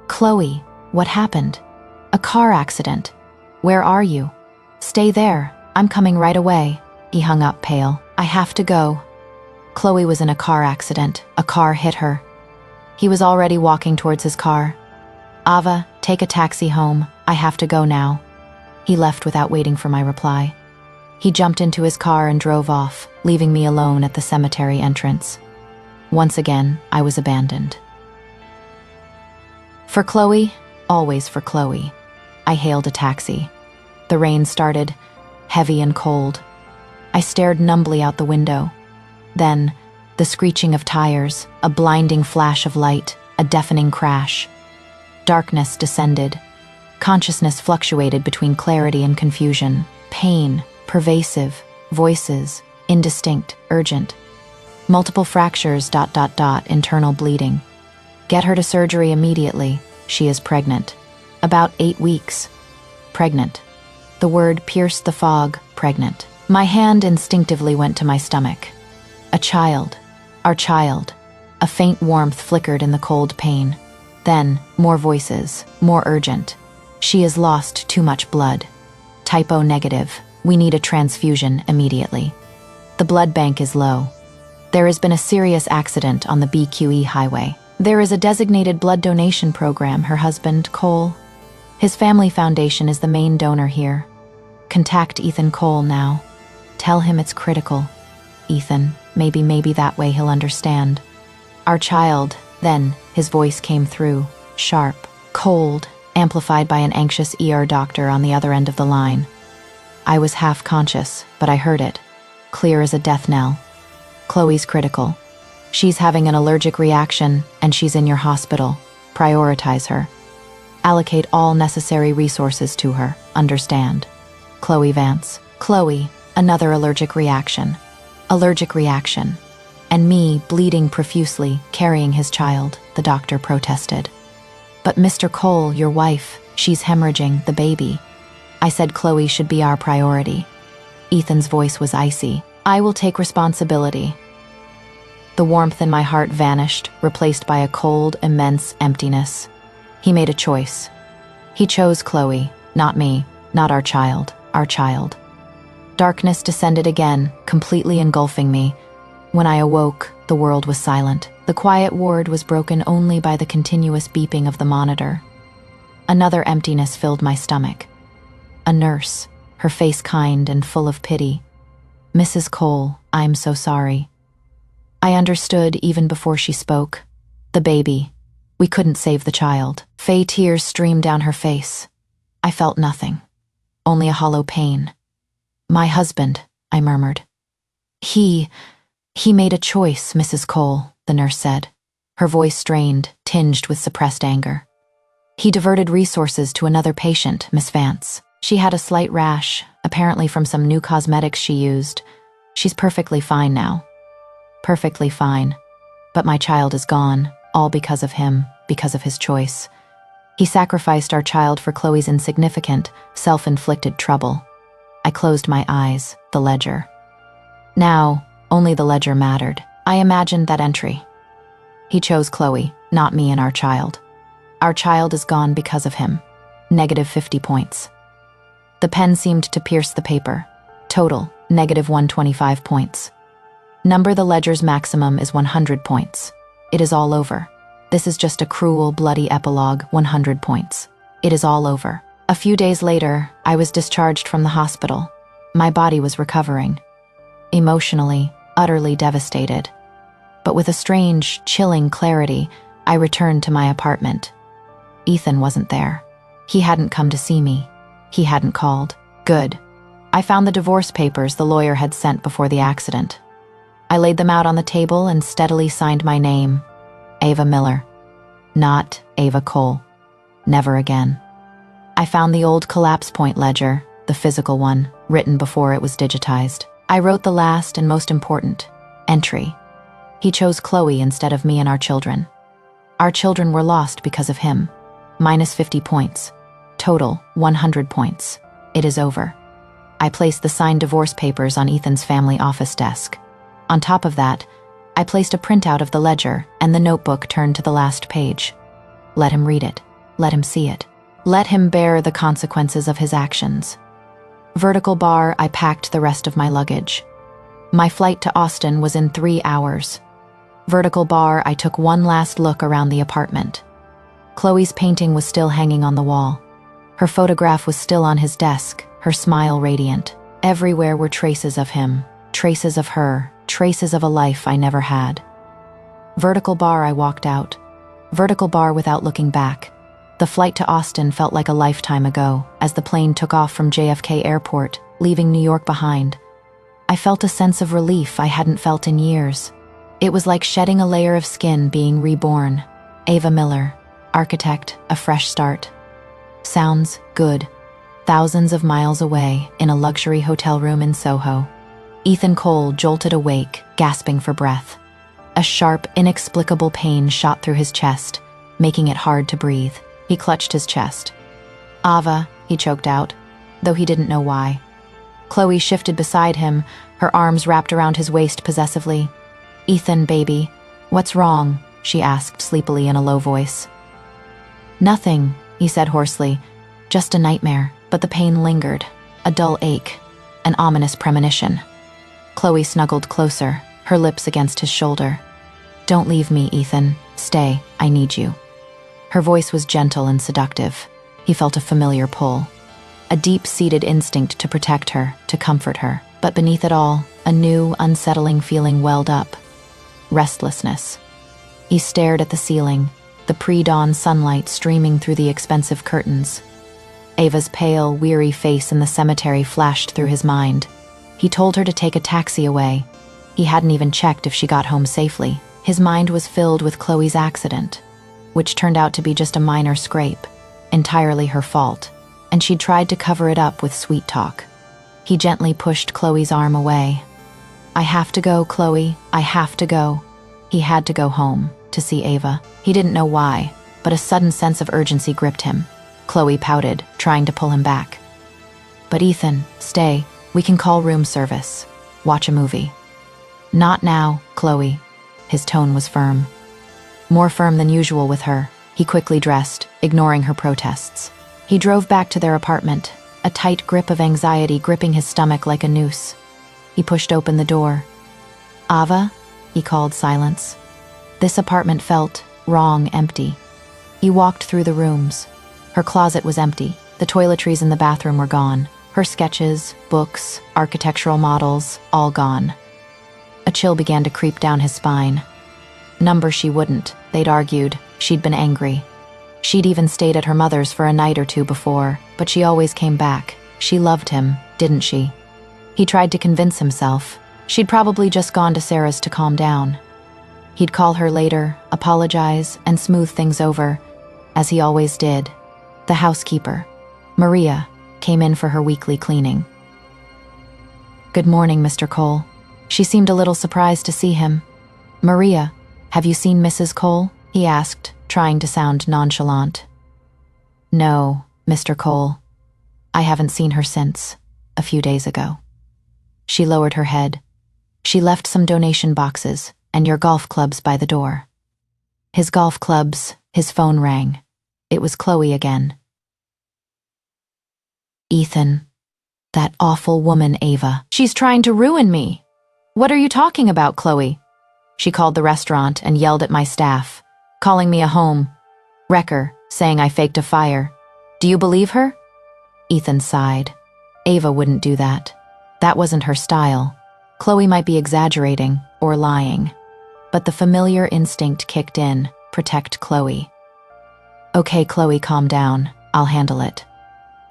Chloe, what happened? A car accident. Where are you? Stay there. I'm coming right away. He hung up pale. I have to go. Chloe was in a car accident. A car hit her. He was already walking towards his car. Ava, take a taxi home. I have to go now. He left without waiting for my reply. He jumped into his car and drove off, leaving me alone at the cemetery entrance. Once again, I was abandoned. For Chloe, always for Chloe. I hailed a taxi. The rain started, heavy and cold. I stared numbly out the window. Then, the screeching of tires, a blinding flash of light, a deafening crash. Darkness descended. Consciousness fluctuated between clarity and confusion. Pain, pervasive, voices, indistinct, urgent. Multiple fractures, ... internal bleeding. Get her to surgery immediately. She is pregnant. About 8 weeks. Pregnant. The word pierced the fog, pregnant. My hand instinctively went to my stomach. A child. Our child. A faint warmth flickered in the cold pain. Then, more voices, more urgent. She has lost too much blood. Typo negative. We need a transfusion immediately. The blood bank is low. There has been a serious accident on the BQE highway. There is a designated blood donation program, her husband, Cole. His family foundation is the main donor here. Contact Ethan Cole now. Tell him it's critical. Ethan, maybe that way he'll understand. Our child, then, his voice came through, sharp, cold, amplified by an anxious ER doctor on the other end of the line. I was half conscious, but I heard it, clear as a death knell. Chloe's critical. She's having an allergic reaction, and she's in your hospital. Prioritize her. Allocate all necessary resources to her. Understand. Chloe Vance. Chloe, another allergic reaction. Allergic reaction. And me, bleeding profusely, carrying his child, the doctor protested. But Mr. Cole, your wife, she's hemorrhaging, the baby. I said Chloe should be our priority. Ethan's voice was icy. I will take responsibility. The warmth in my heart vanished, replaced by a cold, immense emptiness. He made a choice. He chose Chloe, not me, not our child, our child. Darkness descended again, completely engulfing me. When I awoke, the world was silent. The quiet ward was broken only by the continuous beeping of the monitor. Another emptiness filled my stomach. A nurse, her face kind and full of pity. Mrs. Cole, I'm so sorry. I understood even before she spoke. The baby. We couldn't save the child. Fey tears streamed down her face. I felt nothing. Only a hollow pain. My husband, I murmured. He made a choice, Mrs. Cole, the nurse said, her voice strained, tinged with suppressed anger. He diverted resources to another patient, Miss Vance. She had a slight rash, apparently from some new cosmetics she used. She's perfectly fine now. Perfectly fine. But my child is gone, all because of him, because of his choice. He sacrificed our child for Chloe's insignificant, self-inflicted trouble. I closed my eyes, the ledger. Now, only the ledger mattered. I imagined that entry. He chose Chloe, not me and our child. Our child is gone because of him. -50 points. The pen seemed to pierce the paper. Total, -125 points. Number the ledger's maximum is 100 points. It is all over. This is just a cruel, bloody epilogue, 100 points. It is all over. A few days later, I was discharged from the hospital. My body was recovering. Emotionally, utterly devastated. But with a strange, chilling clarity, I returned to my apartment. Ethan wasn't there. He hadn't come to see me. He hadn't called. Good. I found the divorce papers the lawyer had sent before the accident. I laid them out on the table and steadily signed my name. Ava Miller. Not Ava Cole. Never again. I found the old collapse point ledger, the physical one, written before it was digitized. I wrote the last and most important entry. He chose Chloe instead of me and our children. Our children were lost because of him. -50 points. Total, 100 points. It is over. I placed the signed divorce papers on Ethan's family office desk. On top of that, I placed a printout of the ledger and the notebook turned to the last page. Let him read it. Let him see it. Let him bear the consequences of his actions. Vertical bar, I packed the rest of my luggage. My flight to Austin was in 3 hours. Vertical bar, I took one last look around the apartment. Chloe's painting was still hanging on the wall. Her photograph was still on his desk, her smile radiant. Everywhere were traces of him, traces of her, traces of a life I never had. Vertical bar, I walked out. Vertical bar without looking back. The flight to Austin felt like a lifetime ago, as the plane took off from JFK Airport, leaving New York behind. I felt a sense of relief I hadn't felt in years. It was like shedding a layer of skin, being reborn. Ava Miller, architect, a fresh start. Sounds good. Thousands of miles away, in a luxury hotel room in Soho. Ethan Cole jolted awake, gasping for breath. A sharp, inexplicable pain shot through his chest, making it hard to breathe. He clutched his chest. Ava, he choked out, though he didn't know why. Chloe shifted beside him, her arms wrapped around his waist possessively. Ethan, baby, what's wrong? She asked sleepily in a low voice. Nothing, he said hoarsely. Just a nightmare, but the pain lingered. A dull ache, an ominous premonition. Chloe snuggled closer, her lips against his shoulder. Don't leave me, Ethan. Stay, I need you. Her voice was gentle and seductive. He felt a familiar pull. A deep-seated instinct to protect her, to comfort her. But beneath it all, a new, unsettling feeling welled up. Restlessness. He stared at the ceiling, the pre-dawn sunlight streaming through the expensive curtains. Ava's pale, weary face in the cemetery flashed through his mind. He told her to take a taxi away. He hadn't even checked if she got home safely. His mind was filled with Chloe's accident, which turned out to be just a minor scrape, entirely her fault, and she'd tried to cover it up with sweet talk. He gently pushed Chloe's arm away. I have to go, Chloe, I have to go. He had to go home, to see Ava. He didn't know why, but a sudden sense of urgency gripped him. Chloe pouted, trying to pull him back. But Ethan, stay. We can call room service. Watch a movie. Not now, Chloe. His tone was firm. More firm than usual with her. He quickly dressed, ignoring her protests. He drove back to their apartment, a tight grip of anxiety gripping his stomach like a noose. He pushed open the door. Ava? He called silence. This apartment felt wrong, empty. He walked through the rooms. Her closet was empty. The toiletries in the bathroom were gone. Her sketches, books, architectural models, all gone. A chill began to creep down his spine. Number she wouldn't, they'd argued. She'd been angry. She'd even stayed at her mother's for a night or two before, but she always came back. She loved him, didn't she? He tried to convince himself. She'd probably just gone to Sarah's to calm down. He'd call her later, apologize, and smooth things over, as he always did. The housekeeper, Maria, came in for her weekly cleaning. "Good morning, Mr. Cole." She seemed a little surprised to see him. "Maria, have you seen Mrs. Cole?" he asked, trying to sound nonchalant. "No, Mr. Cole. I haven't seen her since, a few days ago." She lowered her head. "She left some donation boxes and your golf clubs by the door." His golf clubs, his phone rang. It was Chloe again. "Ethan, that awful woman Ava. She's trying to ruin me." "What are you talking about, Chloe?" "She called the restaurant and yelled at my staff, calling me a home wrecker, saying I faked a fire. Do you believe her?" Ethan sighed. Ava wouldn't do that. That wasn't her style. Chloe might be exaggerating or lying, but the familiar instinct kicked in, protect Chloe. "Okay, Chloe, calm down. I'll handle it.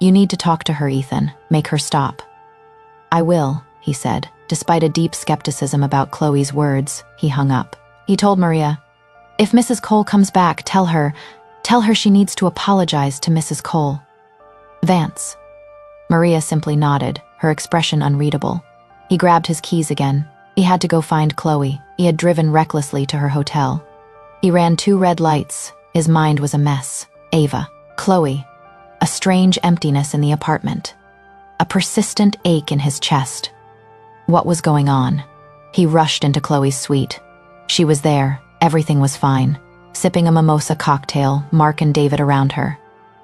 You need to talk to her, Ethan. Make her stop." "I will," he said. Despite a deep skepticism about Chloe's words, he hung up. He told Maria, "If Mrs. Cole comes back, tell her she needs to apologize to Mrs. Cole." "Vance." Maria simply nodded, her expression unreadable. He grabbed his keys again. He had to go find Chloe. He had driven recklessly to her hotel. He ran 2 red lights. His mind was a mess. Ava, Chloe, a strange emptiness in the apartment, a persistent ache in his chest. What was going on? He rushed into Chloe's suite. She was there. Everything was fine. Sipping a mimosa cocktail, Mark and David around her.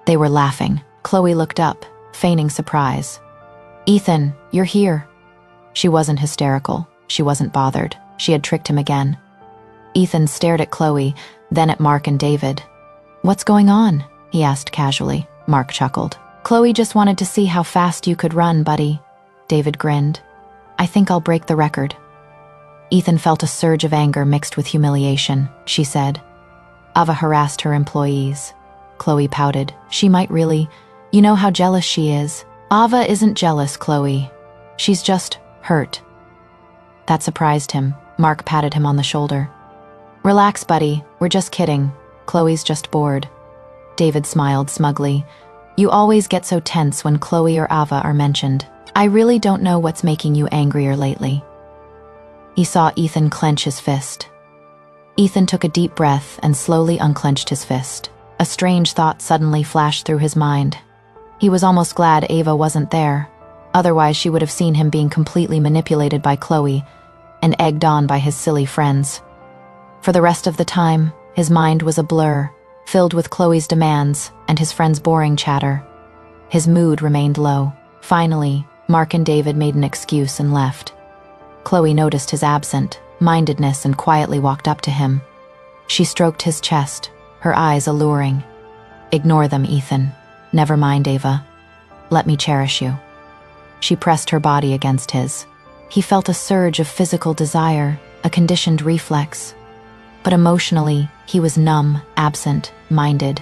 They were laughing. Chloe looked up, feigning surprise. "Ethan, you're here." She wasn't hysterical. She wasn't bothered. She had tricked him again. Ethan stared at Chloe, then at Mark and David. "What's going on?" he asked casually. Mark chuckled. "Chloe just wanted to see how fast you could run, buddy." David grinned. "I think I'll break the record." Ethan felt a surge of anger mixed with humiliation. She said, "Ava harassed her employees." Chloe pouted. "She might really. You know how jealous she is." "Ava isn't jealous, Chloe. She's just hurt." That surprised him. Mark patted him on the shoulder. "Relax, buddy. We're just kidding. Chloe's just bored." David smiled smugly. "You always get so tense when Chloe or Ava are mentioned. I really don't know what's making you angrier lately." He saw Ethan clench his fist. Ethan took a deep breath and slowly unclenched his fist. A strange thought suddenly flashed through his mind. He was almost glad Ava wasn't there. Otherwise, she would have seen him being completely manipulated by Chloe and egged on by his silly friends. For the rest of the time, his mind was a blur, filled with Chloe's demands and his friends' boring chatter. His mood remained low. Finally, Mark and David made an excuse and left. Chloe noticed his absent-mindedness and quietly walked up to him. She stroked his chest, her eyes alluring. "Ignore them, Ethan. Never mind, Ava. Let me cherish you." She pressed her body against his. He felt a surge of physical desire, a conditioned reflex. But emotionally, he was numb, absent-minded.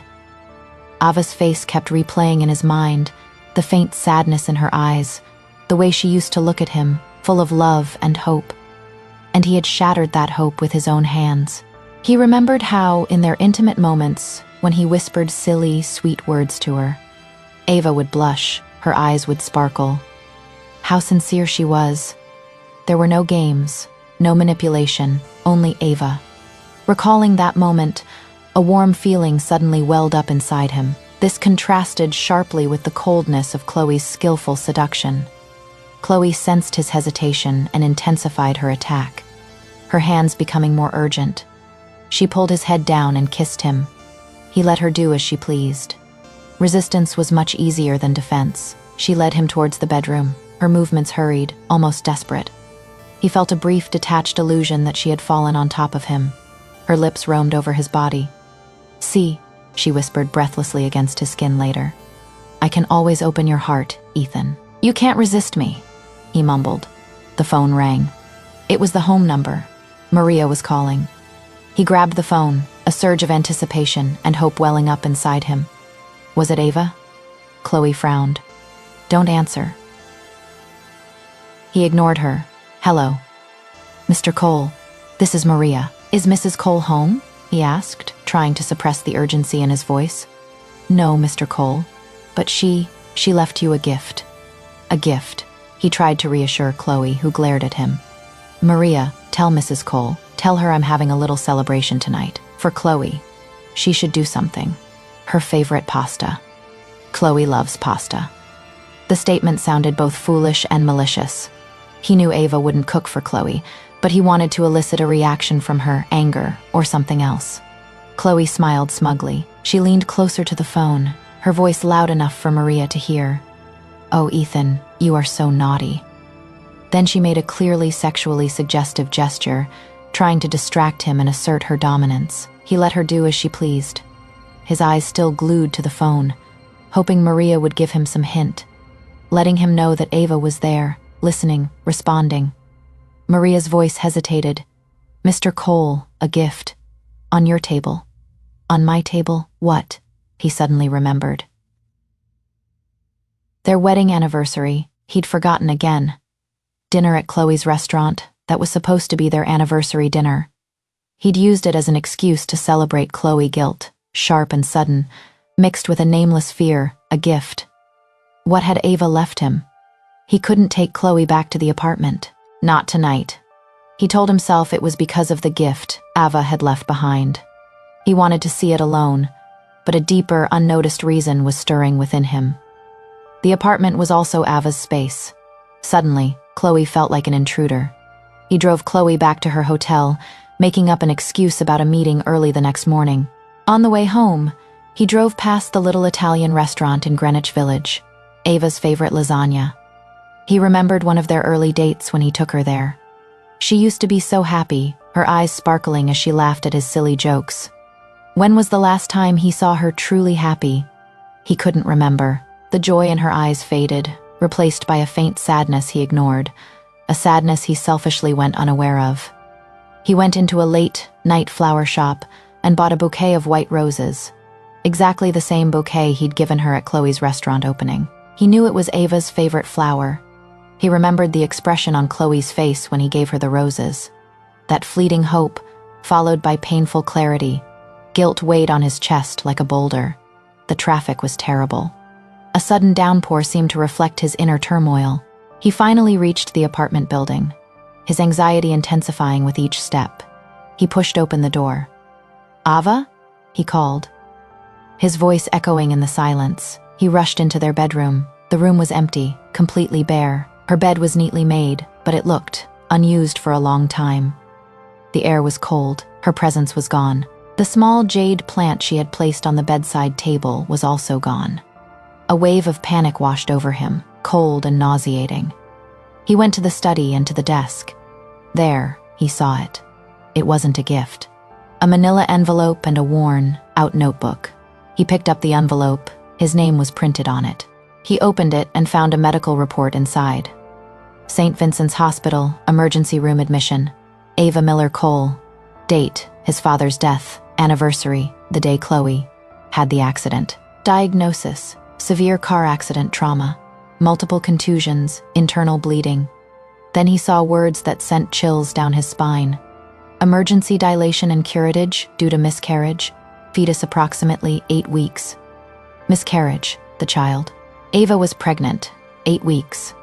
Ava's face kept replaying in his mind, the faint sadness in her eyes, the way she used to look at him, full of love and hope. And he had shattered that hope with his own hands. He remembered how, in their intimate moments, when he whispered silly, sweet words to her, Ava would blush, her eyes would sparkle. How sincere she was. There were no games, no manipulation, only Ava. Recalling that moment, a warm feeling suddenly welled up inside him. This contrasted sharply with the coldness of Chloe's skillful seduction. Chloe sensed his hesitation and intensified her attack, her hands becoming more urgent. She pulled his head down and kissed him. He let her do as she pleased. Resistance was much easier than defense. She led him towards the bedroom, her movements hurried, almost desperate. He felt a brief, detached illusion that she had fallen on top of him. Her lips roamed over his body. "See," she whispered breathlessly against his skin later. "I can always open your heart, Ethan. You can't resist me," he mumbled. The phone rang. It was the home number. Maria was calling. He grabbed the phone, a surge of anticipation and hope welling up inside him. Was it Ava? Chloe frowned. "Don't answer." He ignored her. "Hello. "Mr. Cole, this is Maria. Is Mrs. Cole home?" he asked, trying to suppress the urgency in his voice. "No, Mr. Cole, but she left you a gift." "A gift?" He tried to reassure Chloe, who glared at him. "Maria, tell Mrs. Cole. Tell her I'm having a little celebration tonight. For Chloe. She should do something. Her favorite pasta. Chloe loves pasta." The statement sounded both foolish and malicious. He knew Ava wouldn't cook for Chloe, but he wanted to elicit a reaction from her, anger, or something else. Chloe smiled smugly. She leaned closer to the phone, her voice loud enough for Maria to hear. "Oh, Ethan, you are so naughty." Then she made a clearly sexually suggestive gesture, trying to distract him and assert her dominance. He let her do as she pleased, his eyes still glued to the phone, hoping Maria would give him some hint, letting him know that Ava was there, listening, responding. Maria's voice hesitated. "Mr. Cole, a gift. On your table." "On my table? What?" he suddenly remembered. Their wedding anniversary, he'd forgotten again. Dinner at Chloe's restaurant, that was supposed to be their anniversary dinner. He'd used it as an excuse to celebrate Chloe guilt, sharp and sudden, mixed with a nameless fear, a gift. What had Ava left him? He couldn't take Chloe back to the apartment. Not tonight. He told himself it was because of the gift Ava had left behind. He wanted to see it alone, but a deeper, unnoticed reason was stirring within him. The apartment was also Ava's space. Suddenly, Chloe felt like an intruder. He drove Chloe back to her hotel, making up an excuse about a meeting early the next morning. On the way home, he drove past the little Italian restaurant in Greenwich Village, Ava's favorite lasagna. He remembered one of their early dates when he took her there. She used to be so happy, her eyes sparkling as she laughed at his silly jokes. When was the last time he saw her truly happy? He couldn't remember. The joy in her eyes faded, replaced by a faint sadness he ignored, a sadness he selfishly went unaware of. He went into a late-night flower shop and bought a bouquet of white roses, exactly the same bouquet he'd given her at Chloe's restaurant opening. He knew it was Ava's favorite flower. He remembered the expression on Chloe's face when he gave her the roses. That fleeting hope, followed by painful clarity. Guilt weighed on his chest like a boulder. The traffic was terrible. A sudden downpour seemed to reflect his inner turmoil. He finally reached the apartment building, his anxiety intensifying with each step. He pushed open the door. "Ava?" he called. His voice echoing in the silence. He rushed into their bedroom. The room was empty, completely bare. Her bed was neatly made, but it looked unused for a long time. The air was cold. Her presence was gone. The small jade plant she had placed on the bedside table was also gone. A wave of panic washed over him, cold and nauseating. He went to the study and to the desk. There, he saw it. It wasn't a gift. A manila envelope and a worn-out notebook. He picked up the envelope. His name was printed on it. He opened it and found a medical report inside. St. Vincent's Hospital, emergency room admission. Ava Miller Cole. Date, his father's death. Anniversary, the day Chloe had the accident. Diagnosis, severe car accident trauma. Multiple contusions, internal bleeding. Then he saw words that sent chills down his spine. Emergency dilation and curettage due to miscarriage. Fetus approximately 8 weeks. Miscarriage, the child. Ava was pregnant, 8 weeks.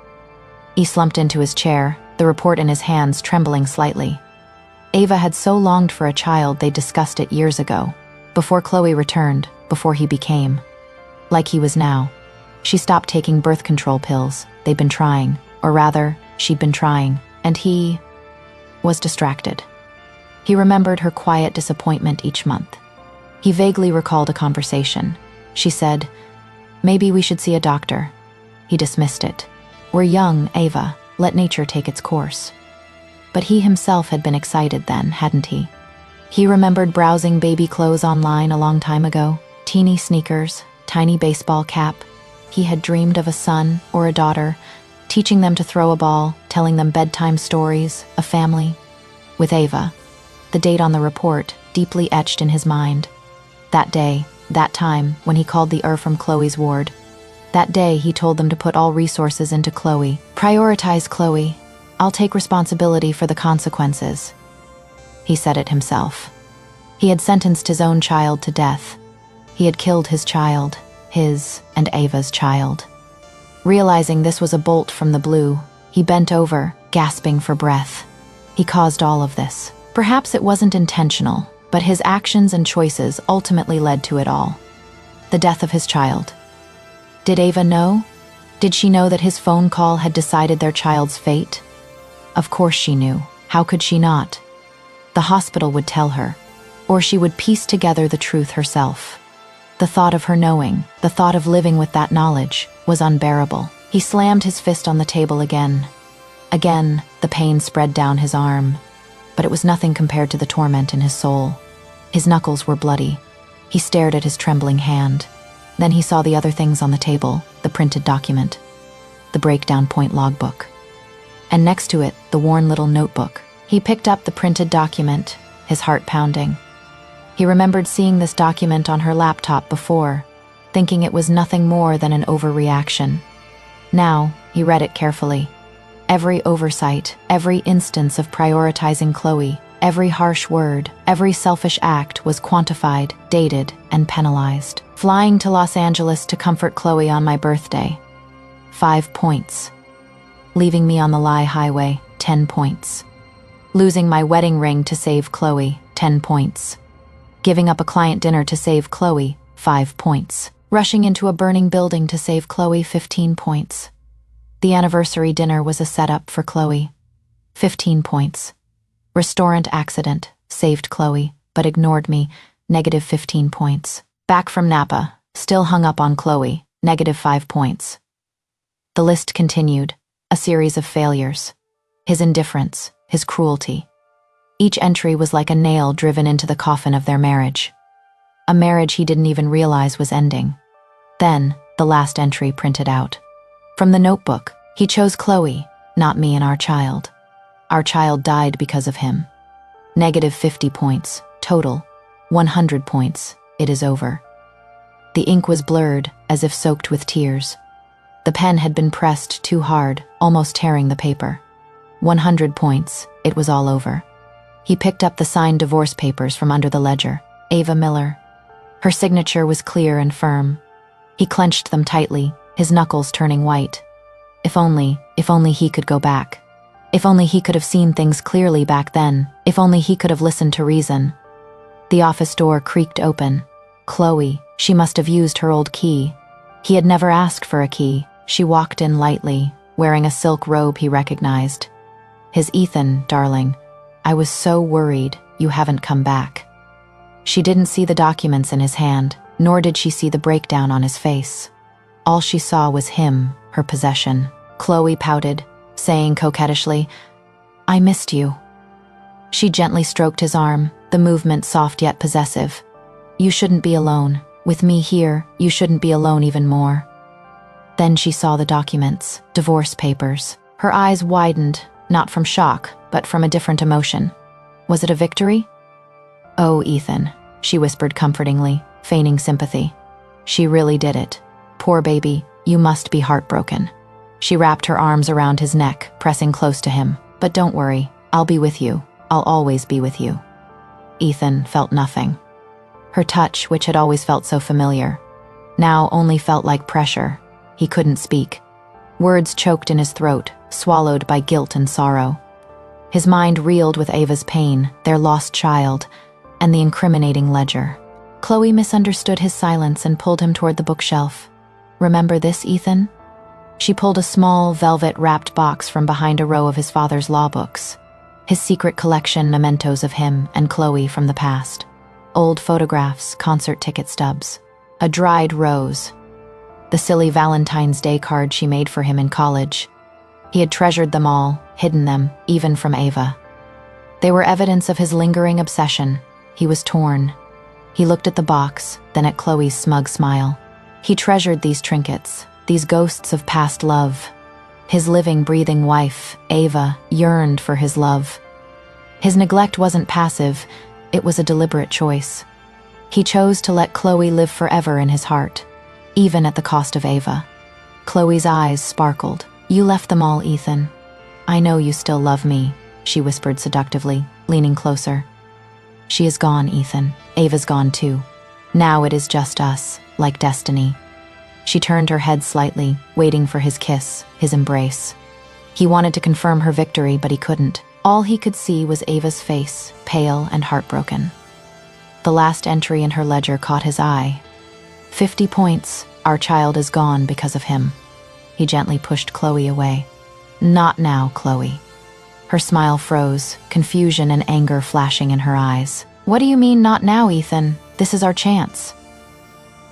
He slumped into his chair, the report in his hands trembling slightly. Ava had so longed for a child they discussed it years ago, before Chloe returned, before he became. Like he was now. She stopped taking birth control pills. They'd been trying, or rather, she'd been trying, and he was distracted. He remembered her quiet disappointment each month. He vaguely recalled a conversation. She said, "Maybe we should see a doctor." He dismissed it. "We're young, Ava. Let nature take its course." But he himself had been excited then, hadn't he? He remembered browsing baby clothes online a long time ago. Teeny sneakers, tiny baseball cap. He had dreamed of a son or a daughter, teaching them to throw a ball, telling them bedtime stories, a family. With Ava, the date on the report deeply etched in his mind. That day, that time, when he called the from Chloe's ward. That day he told them to put all resources into Chloe. Prioritize Chloe. I'll take responsibility for the consequences. He said it himself. He had sentenced his own child to death. He had killed his child, his and Ava's child. Realizing this was a bolt from the blue, he bent over, gasping for breath. He caused all of this. Perhaps it wasn't intentional, but his actions and choices ultimately led to it all. The death of his child. Did Ava know? Did she know that his phone call had decided their child's fate? Of course she knew. How could she not? The hospital would tell her, or she would piece together the truth herself. The thought of her knowing, the thought of living with that knowledge, was unbearable. He slammed his fist on the table again. Again, the pain spread down his arm, but it was nothing compared to the torment in his soul. His knuckles were bloody. He stared at his trembling hand. Then he saw the other things on the table, the printed document, the breakdown point logbook, and next to it, the worn little notebook. He picked up the printed document, his heart pounding. He remembered seeing this document on her laptop before, thinking it was nothing more than an overreaction. Now, he read it carefully. Every oversight, every instance of prioritizing Chloe, every harsh word, every selfish act was quantified, dated, and penalized. Flying to Los Angeles to comfort Chloe on my birthday. 5 points. Leaving me on the lie highway. 10 points. Losing my wedding ring to save Chloe. 10 points. Giving up a client dinner to save Chloe. 5 points. Rushing into a burning building to save Chloe. 15 points. The anniversary dinner was a setup for Chloe. 15 points. Restaurant accident. Saved Chloe, but ignored me. Negative 15 points. Back from Napa, still hung up on Chloe, negative 5 points. The list continued, a series of failures. His indifference, his cruelty. Each entry was like a nail driven into the coffin of their marriage. A marriage he didn't even realize was ending. Then, the last entry printed out. From the notebook, he chose Chloe, not me and our child. Our child died because of him. Negative 50 points, total, 100 points. It is over. The ink was blurred, as if soaked with tears. The pen had been pressed too hard, almost tearing the paper. 100 points. It was all over. He picked up the signed divorce papers from under the ledger. Ava Miller. Her signature was clear and firm. He clenched them tightly, his knuckles turning white. If only he could go back. If only he could have seen things clearly back then. If only he could have listened to reason. The office door creaked open. Chloe, she must have used her old key. He had never asked for a key. She walked in lightly, wearing a silk robe he recognized. His Ethan, darling. I was so worried you haven't come back. She didn't see the documents in his hand, nor did she see the breakdown on his face. All she saw was him, her possession. Chloe pouted, saying coquettishly, I missed you. She gently stroked his arm, the movement soft yet possessive. You shouldn't be alone. With me here, you shouldn't be alone even more. Then she saw the documents, divorce papers. Her eyes widened, not from shock, but from a different emotion. Was it a victory? Oh, Ethan, she whispered comfortingly, feigning sympathy. She really did it. Poor baby, you must be heartbroken. She wrapped her arms around his neck, pressing close to him. But don't worry, I'll be with you. I'll always be with you. Ethan felt nothing. Her touch, which had always felt so familiar, now only felt like pressure. He couldn't speak. Words choked in his throat, swallowed by guilt and sorrow. His mind reeled with Ava's pain, their lost child, and the incriminating ledger. Chloe misunderstood his silence and pulled him toward the bookshelf. Remember this, Ethan? She pulled a small, velvet-wrapped box from behind a row of his father's law books. His secret collection mementos of him and Chloe from the past. Old photographs, concert ticket stubs. A dried rose. The silly Valentine's Day card she made for him in college. He had treasured them all, hidden them, even from Ava. They were evidence of his lingering obsession. He was torn. He looked at the box, then at Chloe's smug smile. He treasured these trinkets, these ghosts of past love. His living, breathing wife, Ava, yearned for his love. His neglect wasn't passive, it was a deliberate choice. He chose to let Chloe live forever in his heart, even at the cost of Ava. Chloe's eyes sparkled. You left them all, Ethan. I know you still love me, she whispered seductively, leaning closer. She is gone, Ethan. Ava's gone too. Now it is just us, like destiny. She turned her head slightly, waiting for his kiss, his embrace. He wanted to confirm her victory, but he couldn't. All he could see was Ava's face, pale and heartbroken. The last entry in her ledger caught his eye. 50 points. Our child is gone because of him. He gently pushed Chloe away. Not now, Chloe. Her smile froze, confusion and anger flashing in her eyes. What do you mean, not now, Ethan? This is our chance.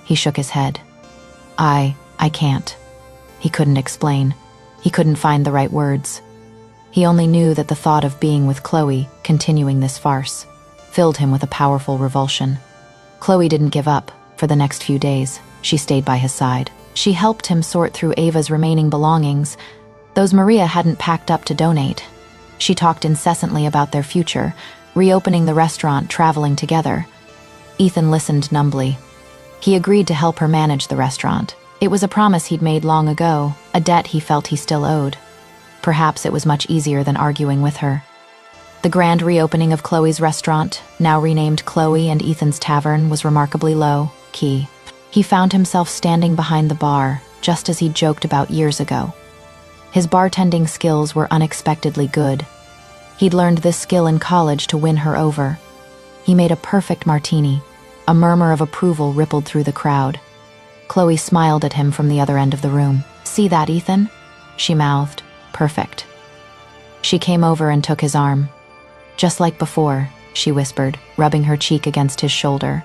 He shook his head. I can't. He couldn't explain. He couldn't find the right words. He only knew that the thought of being with Chloe, continuing this farce, filled him with a powerful revulsion. Chloe didn't give up. For the next few days, she stayed by his side. She helped him sort through Ava's remaining belongings, those Maria hadn't packed up to donate. She talked incessantly about their future, reopening the restaurant, traveling together. Ethan listened numbly. He agreed to help her manage the restaurant. It was a promise he'd made long ago, a debt he felt he still owed. Perhaps it was much easier than arguing with her. The grand reopening of Chloe's restaurant, now renamed Chloe and Ethan's Tavern, was remarkably low-key. He found himself standing behind the bar, just as he'd joked about years ago. His bartending skills were unexpectedly good. He'd learned this skill in college to win her over. He made a perfect martini. A murmur of approval rippled through the crowd. Chloe smiled at him from the other end of the room. See that, Ethan? She mouthed. Perfect. She came over and took his arm. Just like before, she whispered, rubbing her cheek against his shoulder.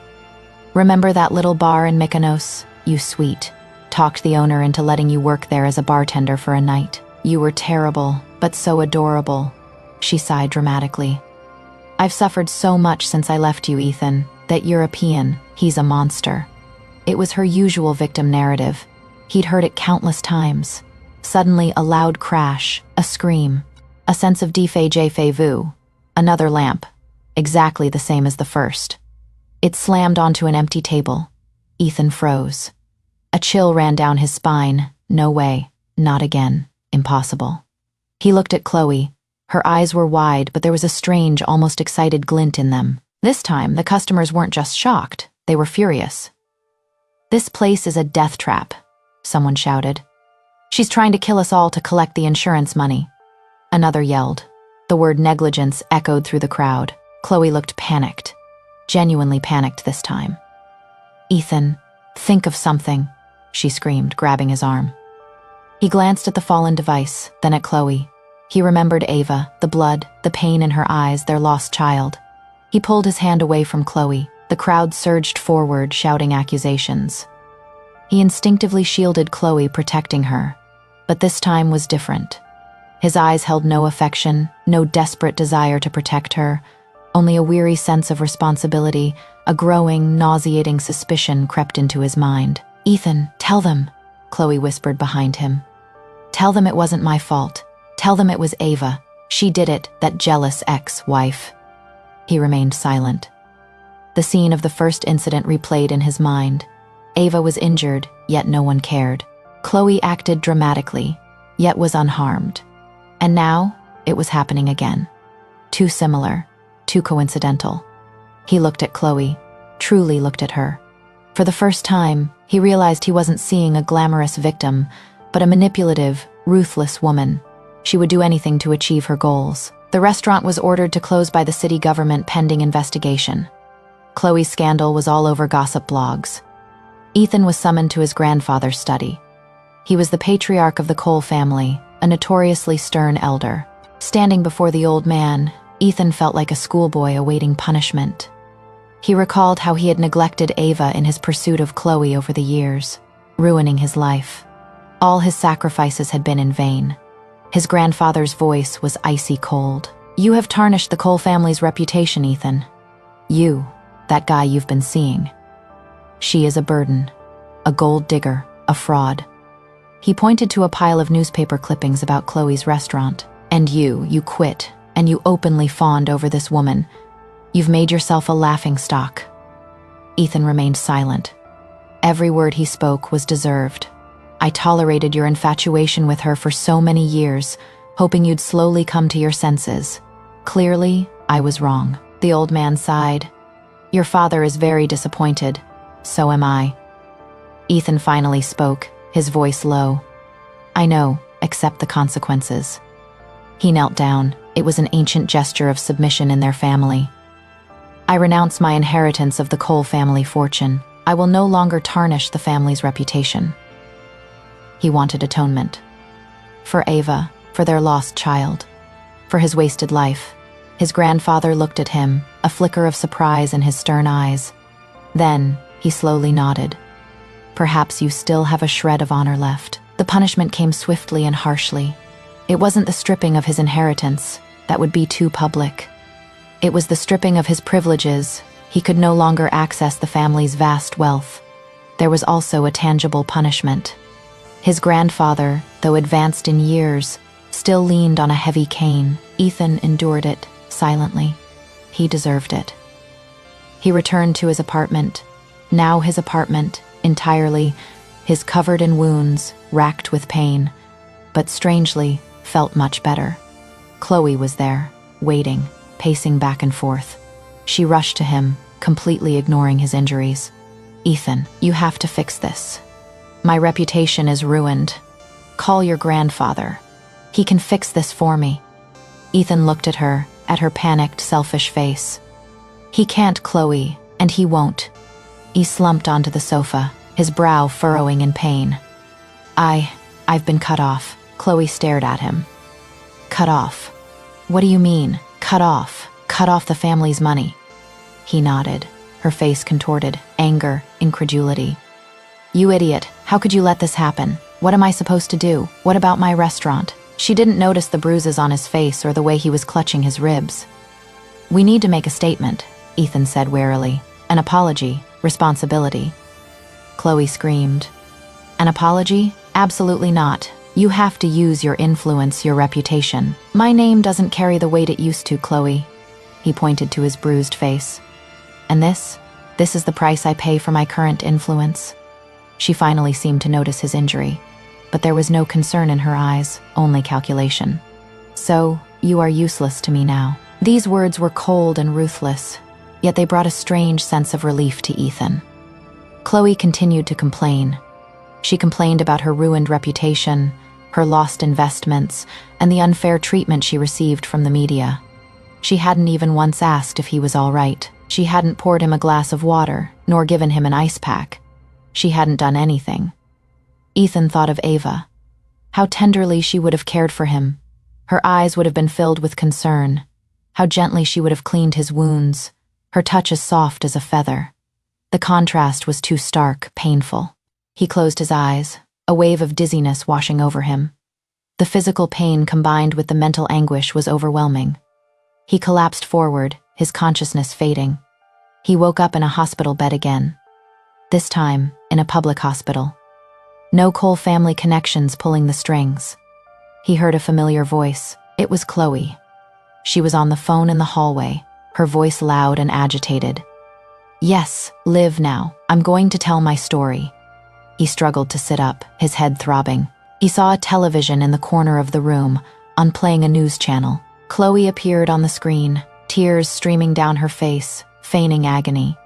Remember that little bar in Mykonos? You sweet. Talked the owner into letting you work there as a bartender for a night. You were terrible, but so adorable. She sighed dramatically. I've suffered so much since I left you, Ethan. That European, he's a monster. It was her usual victim narrative. He'd heard it countless times. Suddenly, a loud crash, a scream, a sense of déjà vu. Another lamp, exactly the same as the first. It slammed onto an empty table. Ethan froze. A chill ran down his spine. No way. Not again. Impossible. He looked at Chloe. Her eyes were wide, but there was a strange, almost excited glint in them. This time, the customers weren't just shocked. They were furious. This place is a death trap, someone shouted. She's trying to kill us all to collect the insurance money. Another yelled. The word negligence echoed through the crowd. Chloe looked panicked. Genuinely panicked this time. Ethan, think of something, she screamed, grabbing his arm. He glanced at the fallen device, then at Chloe. He remembered Ava, the blood, the pain in her eyes, their lost child. He pulled his hand away from Chloe. The crowd surged forward, shouting accusations. He instinctively shielded Chloe, protecting her. But this time was different. His eyes held no affection, no desperate desire to protect her, only a weary sense of responsibility. A growing, nauseating suspicion crept into his mind. Ethan, tell them, Chloe whispered behind him. Tell them it wasn't my fault. Tell them it was Ava. She did it, that jealous ex-wife. He remained silent. The scene of the first incident replayed in his mind. Ava was injured, yet no one cared. Chloe acted dramatically, yet was unharmed. And now, it was happening again. Too similar, too coincidental. He looked at Chloe, truly looked at her. For the first time, he realized he wasn't seeing a glamorous victim, but a manipulative, ruthless woman. She would do anything to achieve her goals. The restaurant was ordered to close by the city government pending investigation. Chloe's scandal was all over gossip blogs. Ethan was summoned to his grandfather's study. He was the patriarch of the Cole family, a notoriously stern elder. Standing before the old man, Ethan felt like a schoolboy awaiting punishment. He recalled how he had neglected Ava in his pursuit of Chloe over the years, ruining his life. All his sacrifices had been in vain. His grandfather's voice was icy cold. You have tarnished the Cole family's reputation, Ethan. You, that guy you've been seeing. She is a burden, a gold digger, a fraud. He pointed to a pile of newspaper clippings about Chloe's restaurant. And you quit, and you openly fawned over this woman. You've made yourself a laughingstock. Ethan remained silent. Every word he spoke was deserved. I tolerated your infatuation with her for so many years, hoping you'd slowly come to your senses. Clearly, I was wrong." The old man sighed. "Your father is very disappointed. So am I." Ethan finally spoke, his voice low. "I know, accept the consequences." He knelt down. It was an ancient gesture of submission in their family. "I renounce my inheritance of the Cole family fortune. I will no longer tarnish the family's reputation." He wanted atonement. For Ava, for their lost child, for his wasted life. His grandfather looked at him, a flicker of surprise in his stern eyes. Then, he slowly nodded. "Perhaps you still have a shred of honor left." The punishment came swiftly and harshly. It wasn't the stripping of his inheritance. That would be too public. It was the stripping of his privileges. He could no longer access the family's vast wealth. There was also a tangible punishment. His grandfather, though advanced in years, still leaned on a heavy cane. Ethan endured it, silently. He deserved it. He returned to his apartment. Now his apartment, entirely, his covered in wounds, racked with pain, but strangely, felt much better. Chloe was there, waiting, pacing back and forth. She rushed to him, completely ignoring his injuries. "Ethan, you have to fix this. My reputation is ruined. Call your grandfather. He can fix this for me." Ethan looked at her panicked, selfish face. "He can't, Chloe, and he won't." He slumped onto the sofa, his brow furrowing in pain. I've been cut off." Chloe stared at him. "Cut off? What do you mean, cut off? Cut off the family's money?" He nodded, her face contorted, anger, incredulity. "You idiot, how could you let this happen? What am I supposed to do? What about my restaurant?" She didn't notice the bruises on his face or the way he was clutching his ribs. "We need to make a statement," Ethan said warily. "An apology, responsibility." Chloe screamed. "An apology? Absolutely not. You have to use your influence, your reputation. My name doesn't carry the weight it used to, Chloe." He pointed to his bruised face. "And this is the price I pay for my current influence." She finally seemed to notice his injury, but there was no concern in her eyes, only calculation. "So, you are useless to me now." These words were cold and ruthless, yet they brought a strange sense of relief to Ethan. Chloe continued to complain. She complained about her ruined reputation, her lost investments, and the unfair treatment she received from the media. She hadn't even once asked if he was all right. She hadn't poured him a glass of water, nor given him an ice pack. She hadn't done anything. Ethan thought of Ava. How tenderly she would have cared for him. Her eyes would have been filled with concern. How gently she would have cleaned his wounds, her touch as soft as a feather. The contrast was too stark, painful. He closed his eyes, a wave of dizziness washing over him. The physical pain combined with the mental anguish was overwhelming. He collapsed forward, his consciousness fading. He woke up in a hospital bed again. This time, in a public hospital. No Cole family connections pulling the strings. He heard a familiar voice. It was Chloe. She was on the phone in the hallway, her voice loud and agitated. "Yes, live now. I'm going to tell my story." He struggled to sit up, his head throbbing. He saw a television in the corner of the room, unplaying a news channel. Chloe appeared on the screen, tears streaming down her face, feigning agony.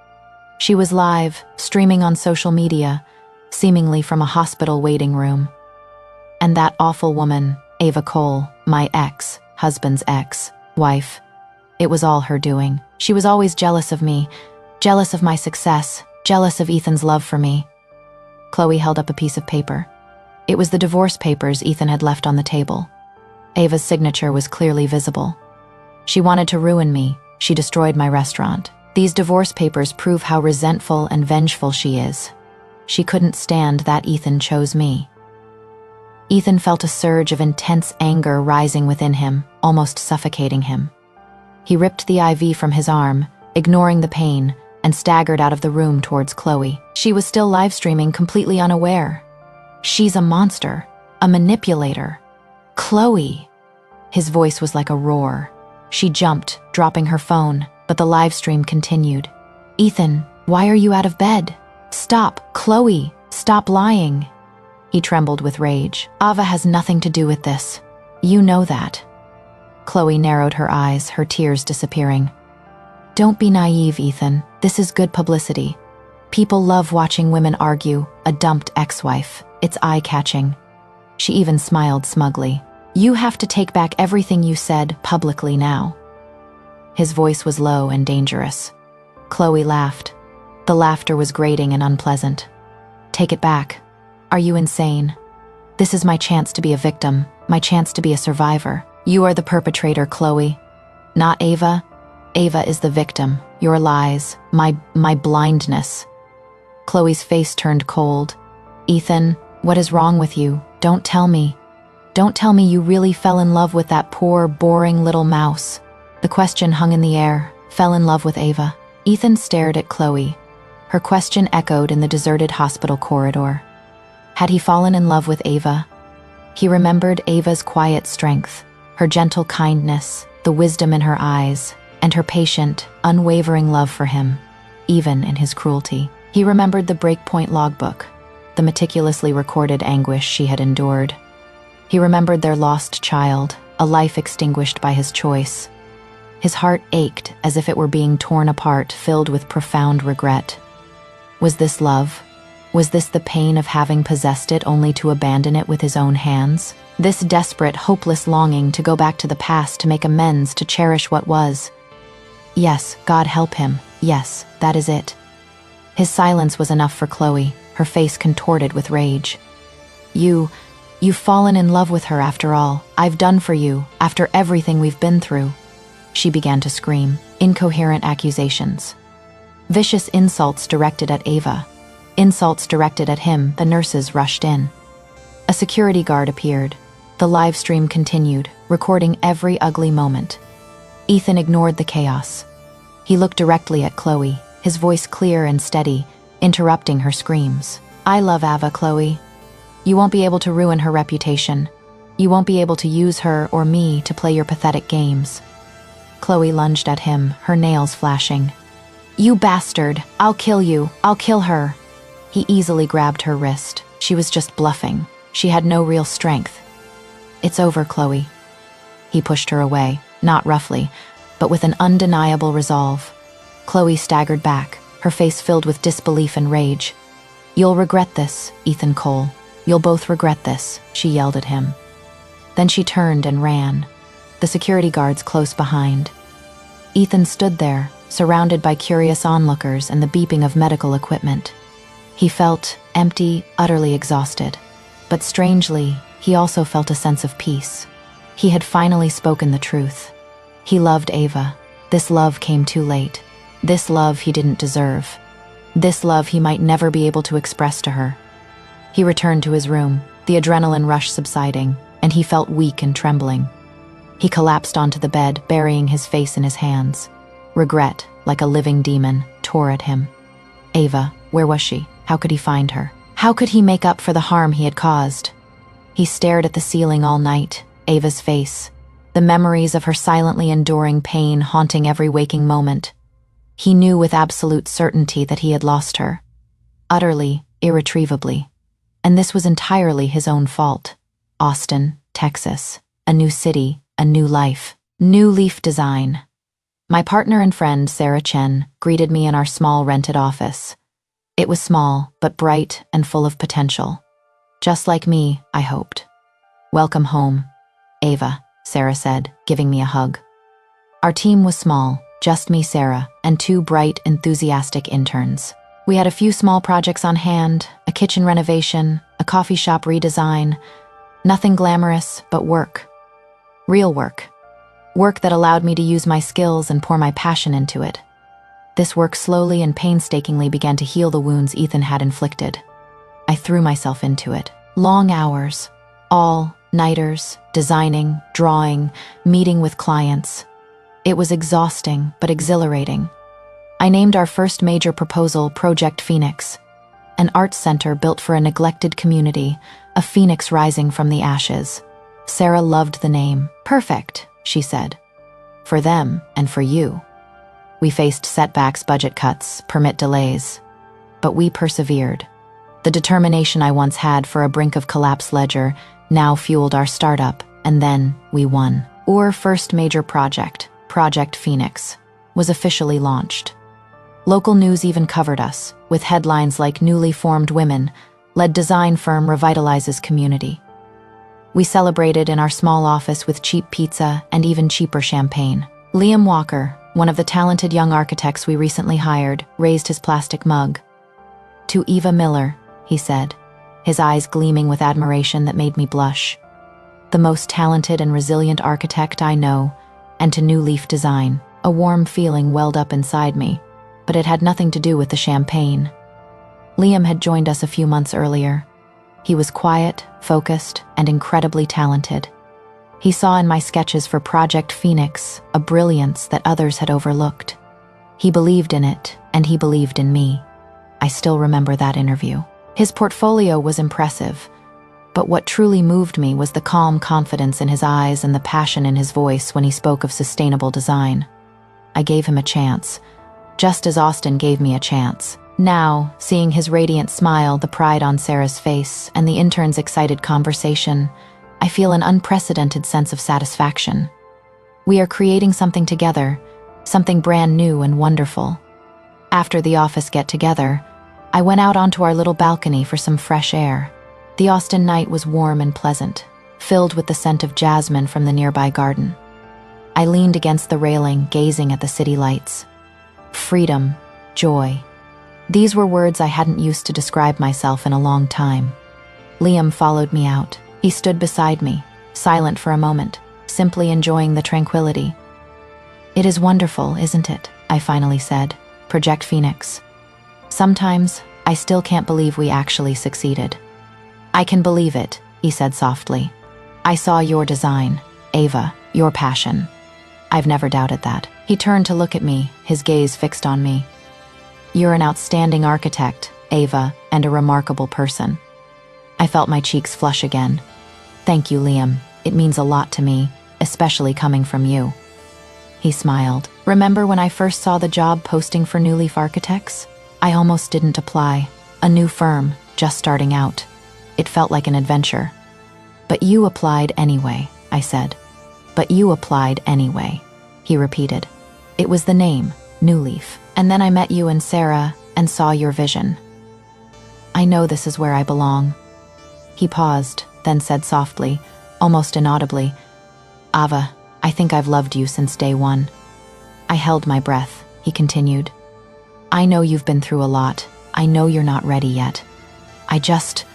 She was live, streaming on social media, seemingly from a hospital waiting room. And that awful woman, Ava Cole, my husband's ex-wife, it was all her doing. She was always jealous of me, jealous of my success, jealous of Ethan's love for me. Chloe held up a piece of paper. It was the divorce papers Ethan had left on the table. Ava's signature was clearly visible. She wanted to ruin me. She destroyed my restaurant. These divorce papers prove how resentful and vengeful she is. She couldn't stand that Ethan chose me. Ethan felt a surge of intense anger rising within him, almost suffocating him. He ripped the IV from his arm, ignoring the pain, and staggered out of the room towards Chloe. She was still live streaming, completely unaware. "She's a monster, a manipulator. Chloe!" His voice was like a roar. She jumped, dropping her phone, but the live stream continued. "Ethan, why are you out of bed? Stop, Chloe, stop lying." He trembled with rage. "Ava has nothing to do with this. You know that. Chloe narrowed her eyes, her tears disappearing. Don't be naive, Ethan. This is good publicity. People love watching women argue, a dumped ex-wife. It's eye-catching. She even smiled smugly. You have to take back everything you said publicly now. His voice was low and dangerous. Chloe laughed. The laughter was grating and unpleasant. Take it back. Are you insane? This is my chance to be a victim, my chance to be a survivor. You are the perpetrator, Chloe. Not Ava. Ava is the victim. Your lies, my blindness. Chloe's face turned cold. Ethan, what is wrong with you? Don't tell me. Don't tell me you really fell in love with that poor, boring little mouse. The question hung in the air. Fell in love with Ava. Ethan stared at Chloe. Her question echoed in the deserted hospital corridor. Had he fallen in love with Ava? He remembered Ava's quiet strength, her gentle kindness, the wisdom in her eyes, and her patient, unwavering love for him, even in his cruelty. He remembered the breakpoint logbook, the meticulously recorded anguish she had endured. He remembered their lost child, a life extinguished by his choice. His heart ached as if it were being torn apart, filled with profound regret. Was this love? Was this the pain of having possessed it only to abandon it with his own hands? This desperate, hopeless longing to go back to the past, to make amends, to cherish what was? Yes, God help him. Yes, that is it. His silence was enough for Chloe, her face contorted with rage. You've fallen in love with her after all. I've done for you, after everything we've been through. She began to scream, incoherent accusations. Vicious insults directed at Ava. Insults directed at him. The nurses rushed in. A security guard appeared. The live stream continued, recording every ugly moment. Ethan ignored the chaos. He looked directly at Chloe, his voice clear and steady, interrupting her screams. I love Ava, Chloe. You won't be able to ruin her reputation. You won't be able to use her or me to play your pathetic games. Chloe lunged at him, her nails flashing. You bastard! I'll kill you! I'll kill her! He easily grabbed her wrist. She was just bluffing. She had no real strength. It's over, Chloe. He pushed her away, not roughly, but with an undeniable resolve. Chloe staggered back, her face filled with disbelief and rage. You'll regret this, Ethan Cole. You'll both regret this, she yelled at him. Then she turned and ran, the security guards close behind. Ethan stood there, surrounded by curious onlookers and the beeping of medical equipment. He felt empty, utterly exhausted. But strangely, he also felt a sense of peace. He had finally spoken the truth. He loved Ava. This love came too late. This love he didn't deserve. This love he might never be able to express to her. He returned to his room, the adrenaline rush subsiding, and he felt weak and trembling. He collapsed onto the bed, burying his face in his hands. Regret, like a living demon, tore at him. Ava, where was she? How could he find her? How could he make up for the harm he had caused? He stared at the ceiling all night, Ava's face, the memories of her silently enduring pain haunting every waking moment. He knew with absolute certainty that he had lost her. Utterly, irretrievably. And this was entirely his own fault. Austin, Texas. A new city, a new life. New leaf design. My partner and friend, Sarah Chen, greeted me in our small rented office. It was small, but bright and full of potential. Just like me, I hoped. Welcome home, Ava, Sarah said, giving me a hug. Our team was small, just me, Sarah, and two bright, enthusiastic interns. We had a few small projects on hand, a kitchen renovation, a coffee shop redesign. Nothing glamorous, but work. Real work. Work that allowed me to use my skills and pour my passion into it. This work slowly and painstakingly began to heal the wounds Ethan had inflicted. I threw myself into it. Long hours. All-nighters, designing, drawing, meeting with clients. It was exhausting, but exhilarating. I named our first major proposal Project Phoenix, an arts center built for a neglected community, a phoenix rising from the ashes. Sarah loved the name. Perfect, she said. For them and for you. We faced setbacks, budget cuts, permit delays. But we persevered. The determination I once had for a brink of collapse ledger now fueled our startup, and then we won. Our first major project, Project Phoenix, was officially launched. Local news even covered us, with headlines like "Newly formed women, led design firm revitalizes community." We celebrated in our small office with cheap pizza and even cheaper champagne. Liam Walker, one of the talented young architects we recently hired, raised his plastic mug. "To Eva Miller," he said, his eyes gleaming with admiration that made me blush. "The most talented and resilient architect I know, and to New Leaf Design." A warm feeling welled up inside me, but it had nothing to do with the champagne. Liam had joined us a few months earlier. He was quiet, focused, and incredibly talented. He saw in my sketches for Project Phoenix a brilliance that others had overlooked. He believed in it, and he believed in me. I still remember that interview. His portfolio was impressive, but what truly moved me was the calm confidence in his eyes and the passion in his voice when he spoke of sustainable design. I gave him a chance, just as Austin gave me a chance. Now, seeing his radiant smile, the pride on Sarah's face, and the intern's excited conversation, I feel an unprecedented sense of satisfaction. We are creating something together, something brand new and wonderful. After the office get-together, I went out onto our little balcony for some fresh air. The Austin night was warm and pleasant, filled with the scent of jasmine from the nearby garden. I leaned against the railing, gazing at the city lights. Freedom, joy. These were words I hadn't used to describe myself in a long time. Liam followed me out. He stood beside me, silent for a moment, simply enjoying the tranquility. "It is wonderful, isn't it?" I finally said. "Project Phoenix. Sometimes, I still can't believe we actually succeeded." "I can believe it," he said softly. "I saw your design, Ava, your passion. I've never doubted that." He turned to look at me, his gaze fixed on me. "You're an outstanding architect, Ava, and a remarkable person." I felt my cheeks flush again. "Thank you, Liam. It means a lot to me, especially coming from you." He smiled. "Remember when I first saw the job posting for New Leaf Architects? I almost didn't apply. A new firm, just starting out. It felt like an adventure." "But you applied anyway," I said. "But you applied anyway," he repeated. "It was the name, New Leaf. And then I met you and Sarah and saw your vision. I know this is where I belong." He paused, then said softly, almost inaudibly, "Ava, I think I've loved you since day one." I held my breath. He continued, "I know you've been through a lot. I know you're not ready yet. I just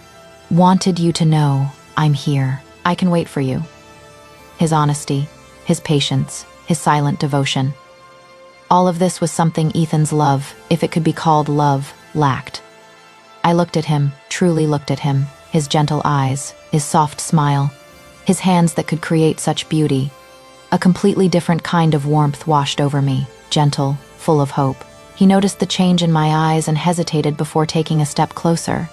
wanted you to know I'm here. I can wait for you." His honesty, his patience, his silent devotion. All of this was something Ethan's love, if it could be called love, lacked. I looked at him, truly looked at him, his gentle eyes, his soft smile, his hands that could create such beauty. A completely different kind of warmth washed over me, gentle, full of hope. He noticed the change in my eyes and hesitated before taking a step closer.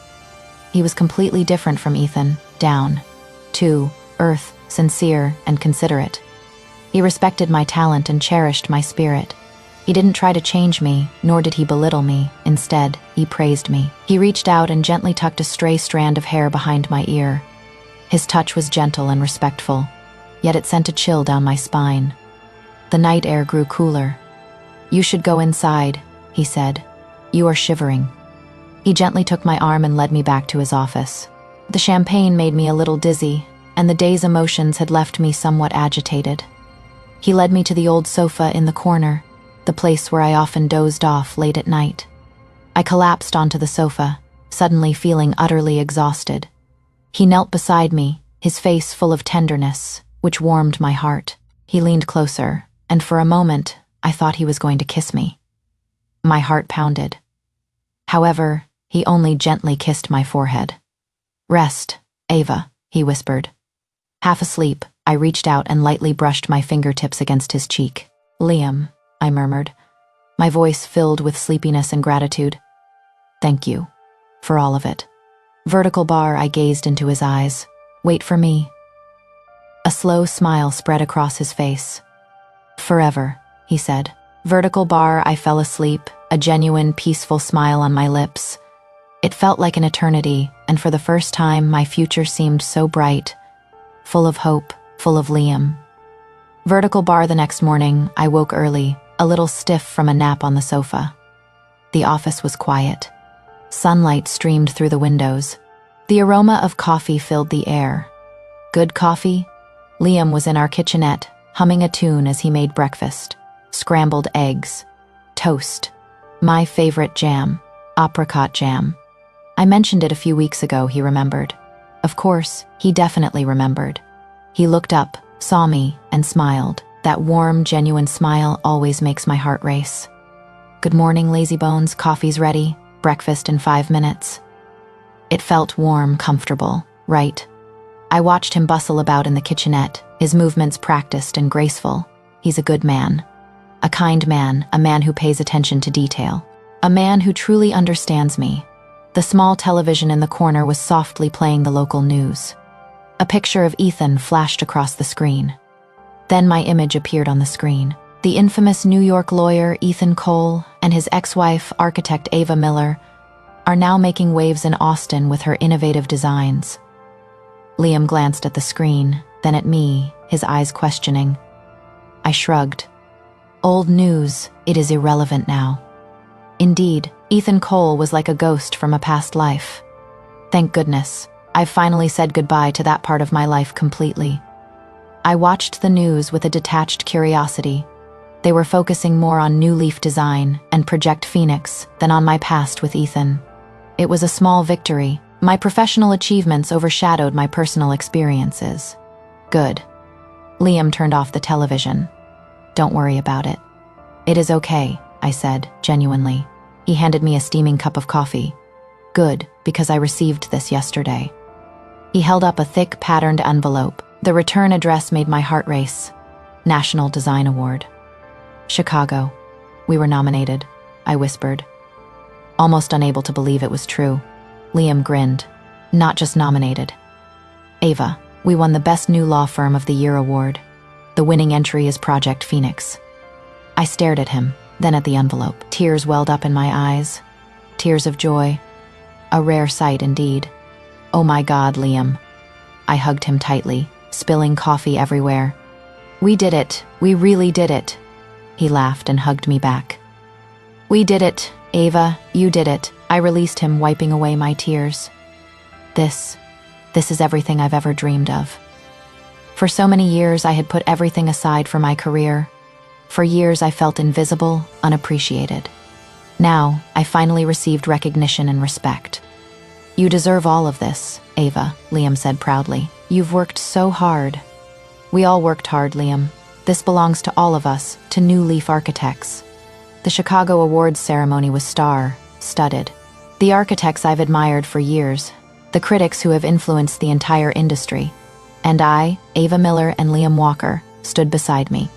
He was completely different from Ethan, down to earth, sincere and considerate. He respected my talent and cherished my spirit. He didn't try to change me, nor did he belittle me. Instead, he praised me. He reached out and gently tucked a stray strand of hair behind my ear. His touch was gentle and respectful, yet it sent a chill down my spine. The night air grew cooler. "You should go inside," he said. "You are shivering." He gently took my arm and led me back to his office. The champagne made me a little dizzy, and the day's emotions had left me somewhat agitated. He led me to the old sofa in the corner, the place where I often dozed off late at night. I collapsed onto the sofa, suddenly feeling utterly exhausted. He knelt beside me, his face full of tenderness, which warmed my heart. He leaned closer, and for a moment, I thought he was going to kiss me. My heart pounded. However, he only gently kissed my forehead. "Rest, Ava," he whispered. Half asleep, I reached out and lightly brushed my fingertips against his cheek. "Liam," I murmured, my voice filled with sleepiness and gratitude. "Thank you. For all of it." Vertical bar, I gazed into his eyes. "Wait for me." A slow smile spread across his face. "Forever," he said. Vertical bar, I fell asleep, a genuine, peaceful smile on my lips. It felt like an eternity, and for the first time, my future seemed so bright, full of hope, full of Liam. Vertical bar the next morning, I woke early, a little stiff from a nap on the sofa. The office was quiet. Sunlight streamed through the windows. The aroma of coffee filled the air. Good coffee? Liam was in our kitchenette, humming a tune as he made breakfast. Scrambled eggs. Toast. My favorite jam. Apricot jam. I mentioned it a few weeks ago, he remembered. Of course, he definitely remembered. He looked up, saw me, and smiled. That warm, genuine smile always makes my heart race. Good morning, lazybones, coffee's ready, breakfast in 5 minutes. It felt warm, comfortable, right? I watched him bustle about in the kitchenette, his movements practiced and graceful. He's a good man. A kind man, a man who pays attention to detail. A man who truly understands me. The small television in the corner was softly playing the local news. A picture of Ethan flashed across the screen. Then my image appeared on the screen. The infamous New York lawyer Ethan Cole and his ex-wife, architect Ava Miller, are now making waves in Austin with her innovative designs. Liam glanced at the screen, then at me, his eyes questioning. I shrugged. Old news, it is irrelevant now. Indeed, Ethan Cole was like a ghost from a past life. Thank goodness, I've finally said goodbye to that part of my life completely. I watched the news with a detached curiosity. They were focusing more on New Leaf design and Project Phoenix than on my past with Ethan. It was a small victory. My professional achievements overshadowed my personal experiences. Good. Liam turned off the television. Don't worry about it. It is okay, I said, genuinely. He handed me a steaming cup of coffee. Good, because I received this yesterday. He held up a thick, patterned envelope. The return address made my heart race. National Design Award. Chicago. We were nominated, I whispered. Almost unable to believe it was true. Liam grinned. Not just nominated. Ava, we won the Best New Law Firm of the Year award. The winning entry is Project Phoenix. I stared at him, then at the envelope. Tears welled up in my eyes. Tears of joy. A rare sight indeed. Oh my God, Liam. I hugged him tightly, spilling coffee everywhere. We did it. We really did it. He laughed and hugged me back. We did it, Ava, you did it. I released him, wiping away my tears. This is everything I've ever dreamed of. For so many years, I had put everything aside for my career. For years, I felt invisible, unappreciated. Now, I finally received recognition and respect. You deserve all of this, Ava, Liam said proudly. You've worked so hard. We all worked hard, Liam. This belongs to all of us, to New Leaf Architects. The Chicago Awards ceremony was star-studded. The architects I've admired for years, the critics who have influenced the entire industry, and I, Ava Miller and Liam Walker, stood beside me.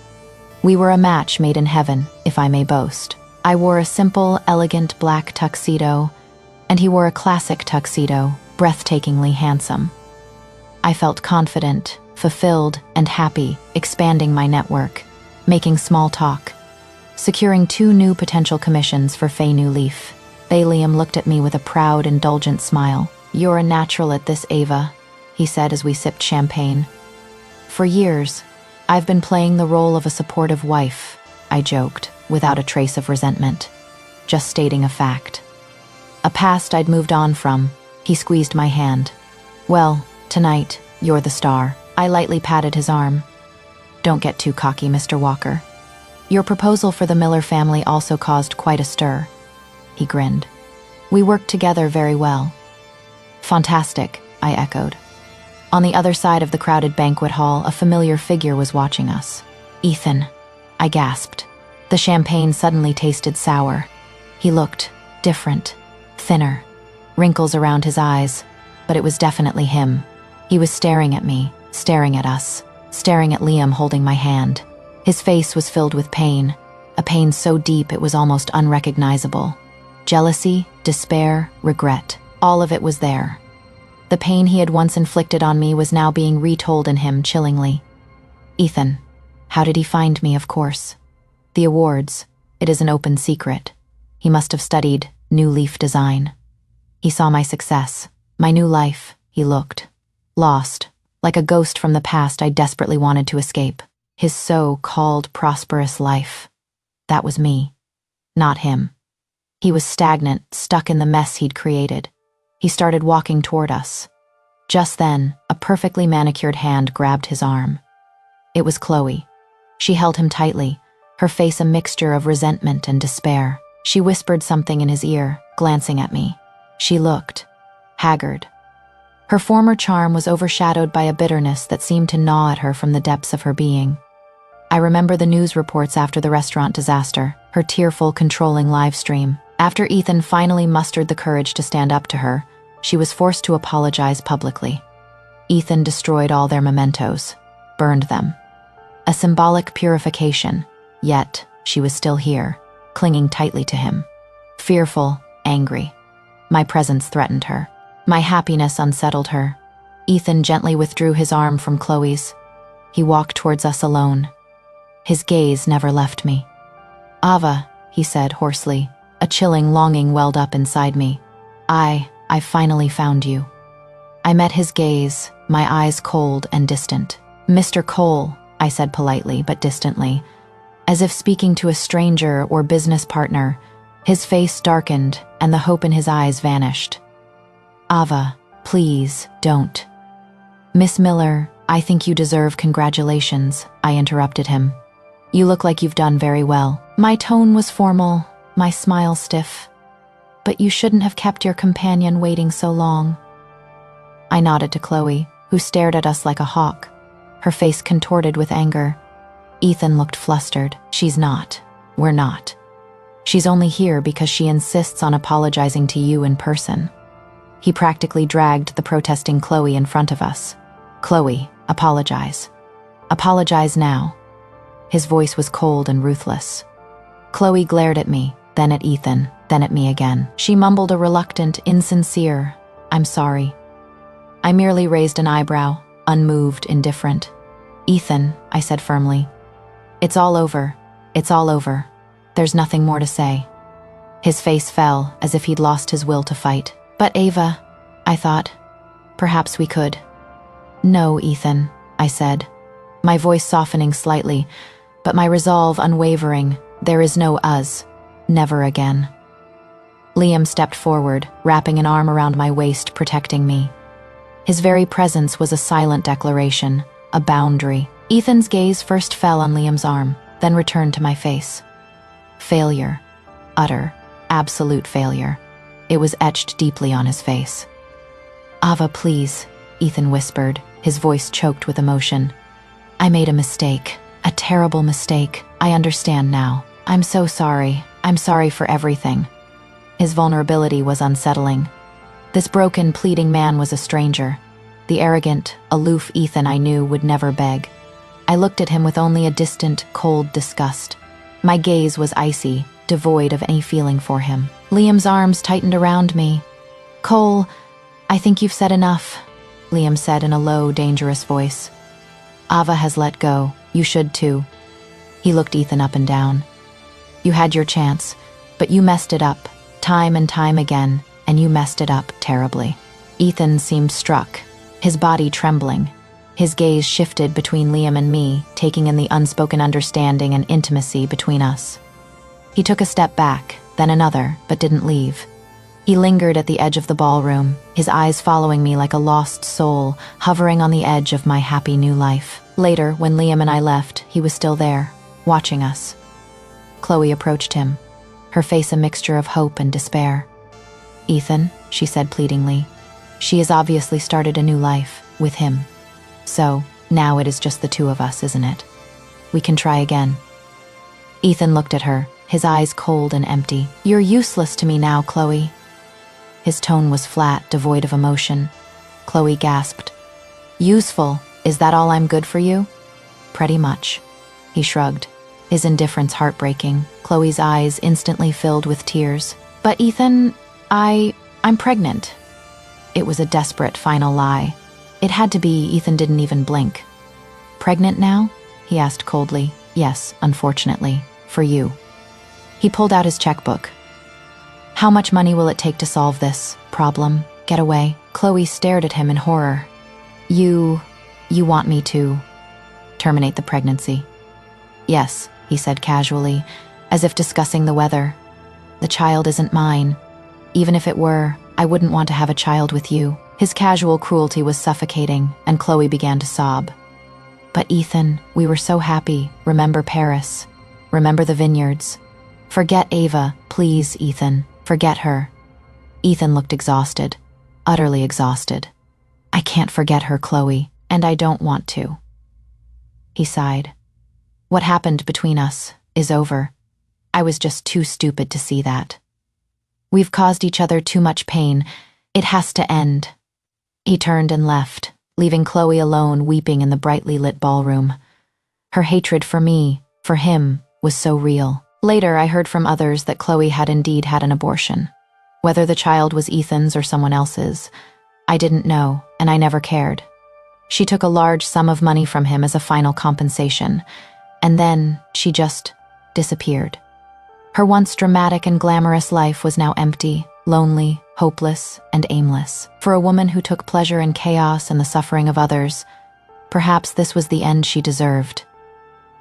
We were a match made in heaven, if I may boast. I wore a simple, elegant black tuxedo, and he wore a classic tuxedo, breathtakingly handsome. I felt confident, fulfilled, and happy, expanding my network, making small talk, securing 2 new potential commissions for Fay New Leaf. Liam looked at me with a proud, indulgent smile. You're a natural at this, Ava, he said as we sipped champagne. For years, I've been playing the role of a supportive wife, I joked, without a trace of resentment. Just stating a fact. A past I'd moved on from. He squeezed my hand. Well, tonight, you're the star. I lightly patted his arm. Don't get too cocky, Mr. Walker. Your proposal for the Miller family also caused quite a stir. He grinned. We worked together very well. Fantastic, I echoed. On the other side of the crowded banquet hall, a familiar figure was watching us. Ethan, I gasped. The champagne suddenly tasted sour. He looked different, thinner, wrinkles around his eyes, but it was definitely him. He was staring at me, staring at us, staring at Liam holding my hand. His face was filled with pain, a pain so deep it was almost unrecognizable. Jealousy, despair, regret, all of it was there. The pain he had once inflicted on me was now being retold in him chillingly. Ethan, how did he find me, of course? The awards, it is an open secret. He must have studied New Leaf design. He saw my success, my new life. He looked lost, Like a ghost from the past I desperately wanted to escape. His so-called prosperous life. That was me, not him. He was stagnant, stuck in the mess he'd created. He started walking toward us. Just then, a perfectly manicured hand grabbed his arm. It was Chloe. She held him tightly, her face a mixture of resentment and despair. She whispered something in his ear, glancing at me. She looked haggard. Her former charm was overshadowed by a bitterness that seemed to gnaw at her from the depths of her being. I remember the news reports after the restaurant disaster, her tearful, controlling live stream. After Ethan finally mustered the courage to stand up to her, she was forced to apologize publicly. Ethan destroyed all their mementos, burned them. A symbolic purification, yet she was still here, clinging tightly to him. Fearful, angry. My presence threatened her. My happiness unsettled her. Ethan gently withdrew his arm from Chloe's. He walked towards us alone. His gaze never left me. "Ava," he said hoarsely. A chilling longing welled up inside me. I finally found you." I met his gaze, my eyes cold and distant. "Mr. Cole," I said politely but distantly, as if speaking to a stranger or business partner. His face darkened and the hope in his eyes vanished. "Ava, please, don't." "Miss Miller, I think you deserve congratulations," I interrupted him. "You look like you've done very well." My tone was formal, my smile stiff. "But you shouldn't have kept your companion waiting so long." I nodded to Chloe, who stared at us like a hawk, her face contorted with anger. Ethan looked flustered. "She's not. We're not. She's only here because she insists on apologizing to you in person." He practically dragged the protesting Chloe in front of us. "Chloe, apologize. Apologize now." His voice was cold and ruthless. Chloe glared at me, then at Ethan, then at me again. She mumbled a reluctant, insincere, "I'm sorry." I merely raised an eyebrow, unmoved, indifferent. "Ethan," I said firmly, "it's all over. It's all over. There's nothing more to say." His face fell, as if he'd lost his will to fight. "But Ava," I thought, "perhaps we could." "No, Ethan," I said, my voice softening slightly, but my resolve unwavering. "There is no us. Never again." Liam stepped forward, wrapping an arm around my waist, protecting me. His very presence was a silent declaration, a boundary. Ethan's gaze first fell on Liam's arm, then returned to my face. Failure. Utter, absolute failure. It was etched deeply on his face. "Ava, please," Ethan whispered, his voice choked with emotion. "I made a mistake, a terrible mistake. I understand now. I'm so sorry. I'm sorry for everything." His vulnerability was unsettling. This broken, pleading man was a stranger. The arrogant, aloof Ethan I knew would never beg. I looked at him with only a distant, cold disgust. My gaze was icy, devoid of any feeling for him. Liam's arms tightened around me. "Cole, I think you've said enough," Liam said in a low, dangerous voice. "Ava has let go. You should too." He looked Ethan up and down. "You had your chance, but you messed it up, time and time again, and you messed it up terribly." Ethan seemed struck, his body trembling. His gaze shifted between Liam and me, taking in the unspoken understanding and intimacy between us. He took a step back, then another, but didn't leave. He lingered at the edge of the ballroom, his eyes following me like a lost soul, hovering on the edge of my happy new life. Later, when Liam and I left, he was still there, watching us. Chloe approached him, her face a mixture of hope and despair. "Ethan," she said pleadingly, "she has obviously started a new life, with him. So, now it is just the two of us, isn't it? We can try again." Ethan looked at her, his eyes cold and empty. "You're useless to me now, Chloe." His tone was flat, devoid of emotion. Chloe gasped. "Useful? Is that all I'm good for you?" "Pretty much." He shrugged, his indifference heartbreaking. Chloe's eyes instantly filled with tears. "But Ethan, I'm pregnant." It was a desperate final lie. It had to be. Ethan didn't even blink. "Pregnant now?" he asked coldly. "Yes, unfortunately, for you." He pulled out his checkbook. "How much money will it take to solve this problem? Get away?" Chloe stared at him in horror. You want me to terminate the pregnancy? Yes, he said casually, as if discussing the weather. The child isn't mine. Even if it were, I wouldn't want to have a child with you. His casual cruelty was suffocating, and Chloe began to sob. But Ethan, we were so happy. Remember Paris. Remember the vineyards. Forget Ava, please, Ethan. Forget her. Ethan looked exhausted, utterly exhausted. I can't forget her, Chloe, and I don't want to. He sighed. What happened between us is over. I was just too stupid to see that. We've caused each other too much pain. It has to end. He turned and left, leaving Chloe alone weeping in the brightly lit ballroom. Her hatred for me, for him, was so real. Later, I heard from others that Chloe had indeed had an abortion. Whether the child was Ethan's or someone else's, I didn't know, and I never cared. She took a large sum of money from him as a final compensation, and then she just disappeared. Her once dramatic and glamorous life was now empty, lonely, hopeless, and aimless. For a woman who took pleasure in chaos and the suffering of others, perhaps this was the end she deserved.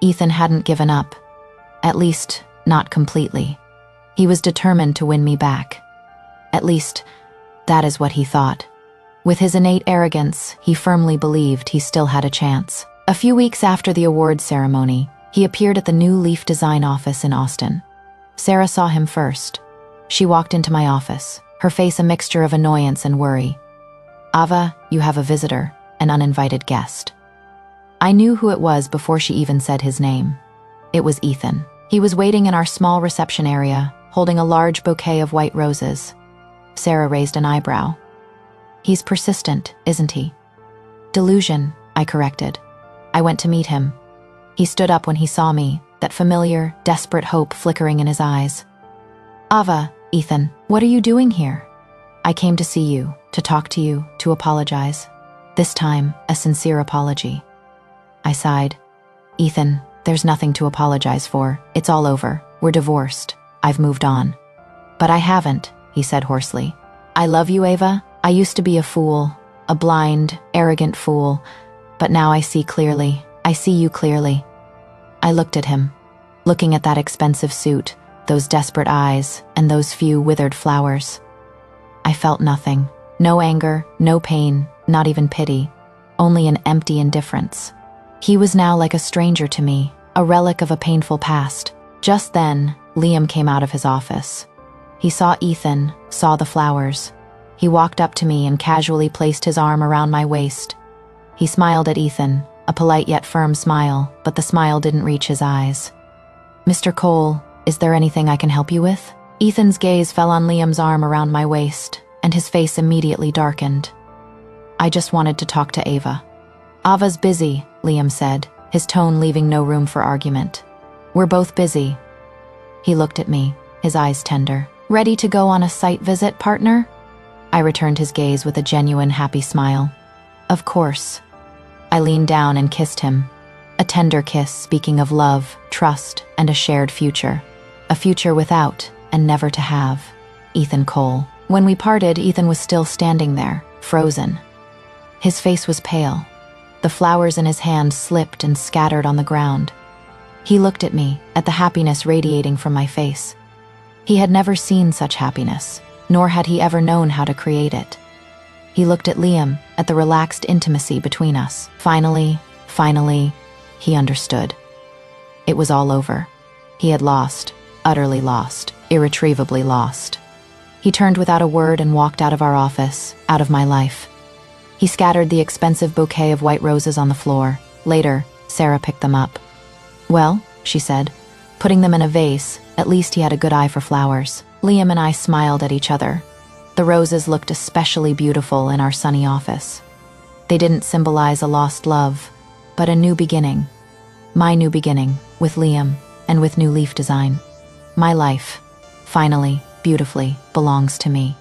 Ethan hadn't given up. At least, not completely. He was determined to win me back. At least, that is what he thought. With his innate arrogance, he firmly believed he still had a chance. A few weeks after the awards ceremony, he appeared at the new Leaf Design office in Austin. Sarah saw him first. She walked into my office, her face a mixture of annoyance and worry. Ava, you have a visitor, an uninvited guest. I knew who it was before she even said his name. It was Ethan. He was waiting in our small reception area, holding a large bouquet of white roses. Sarah raised an eyebrow. He's persistent, isn't he? Delusion, I corrected. I went to meet him. He stood up when he saw me, that familiar, desperate hope flickering in his eyes. Ava, Ethan, what are you doing here? I came to see you, to talk to you, to apologize. This time, a sincere apology. I sighed. Ethan, there's nothing to apologize for. It's all over. We're divorced. I've moved on. But I haven't, he said hoarsely. I love you, Ava. I used to be a fool, a blind, arrogant fool, but now I see clearly. I see you clearly. I looked at him, looking at that expensive suit, those desperate eyes, and those few withered flowers. I felt nothing. No anger, no pain, not even pity, only an empty indifference. He was now like a stranger to me, a relic of a painful past. Just then, Liam came out of his office. He saw Ethan, saw the flowers. He walked up to me and casually placed his arm around my waist. He smiled at Ethan, a polite yet firm smile, but the smile didn't reach his eyes. Mr. Cole, is there anything I can help you with? Ethan's gaze fell on Liam's arm around my waist, and his face immediately darkened. I just wanted to talk to Ava. Ava's busy, Liam said, his tone leaving no room for argument. We're both busy. He looked at me, his eyes tender. Ready to go on a site visit, partner? I returned his gaze with a genuine, happy smile. Of course. I leaned down and kissed him. A tender kiss speaking of love, trust, and a shared future. A future without, and never to have. Ethan Cole. When we parted, Ethan was still standing there, frozen. His face was pale. The flowers in his hand slipped and scattered on the ground. He looked at me, at the happiness radiating from my face. He had never seen such happiness, nor had he ever known how to create it. He looked at Liam, at the relaxed intimacy between us. Finally, he understood. It was all over. He had lost, utterly lost, irretrievably lost. He turned without a word and walked out of our office, out of my life. He scattered the expensive bouquet of white roses on the floor. Later, Sarah picked them up. Well, she said, putting them in a vase, at least he had a good eye for flowers. Liam and I smiled at each other. The roses looked especially beautiful in our sunny office. They didn't symbolize a lost love, but a new beginning. My new beginning, with Liam, and with New Leaf Design. My life, finally, beautifully, belongs to me.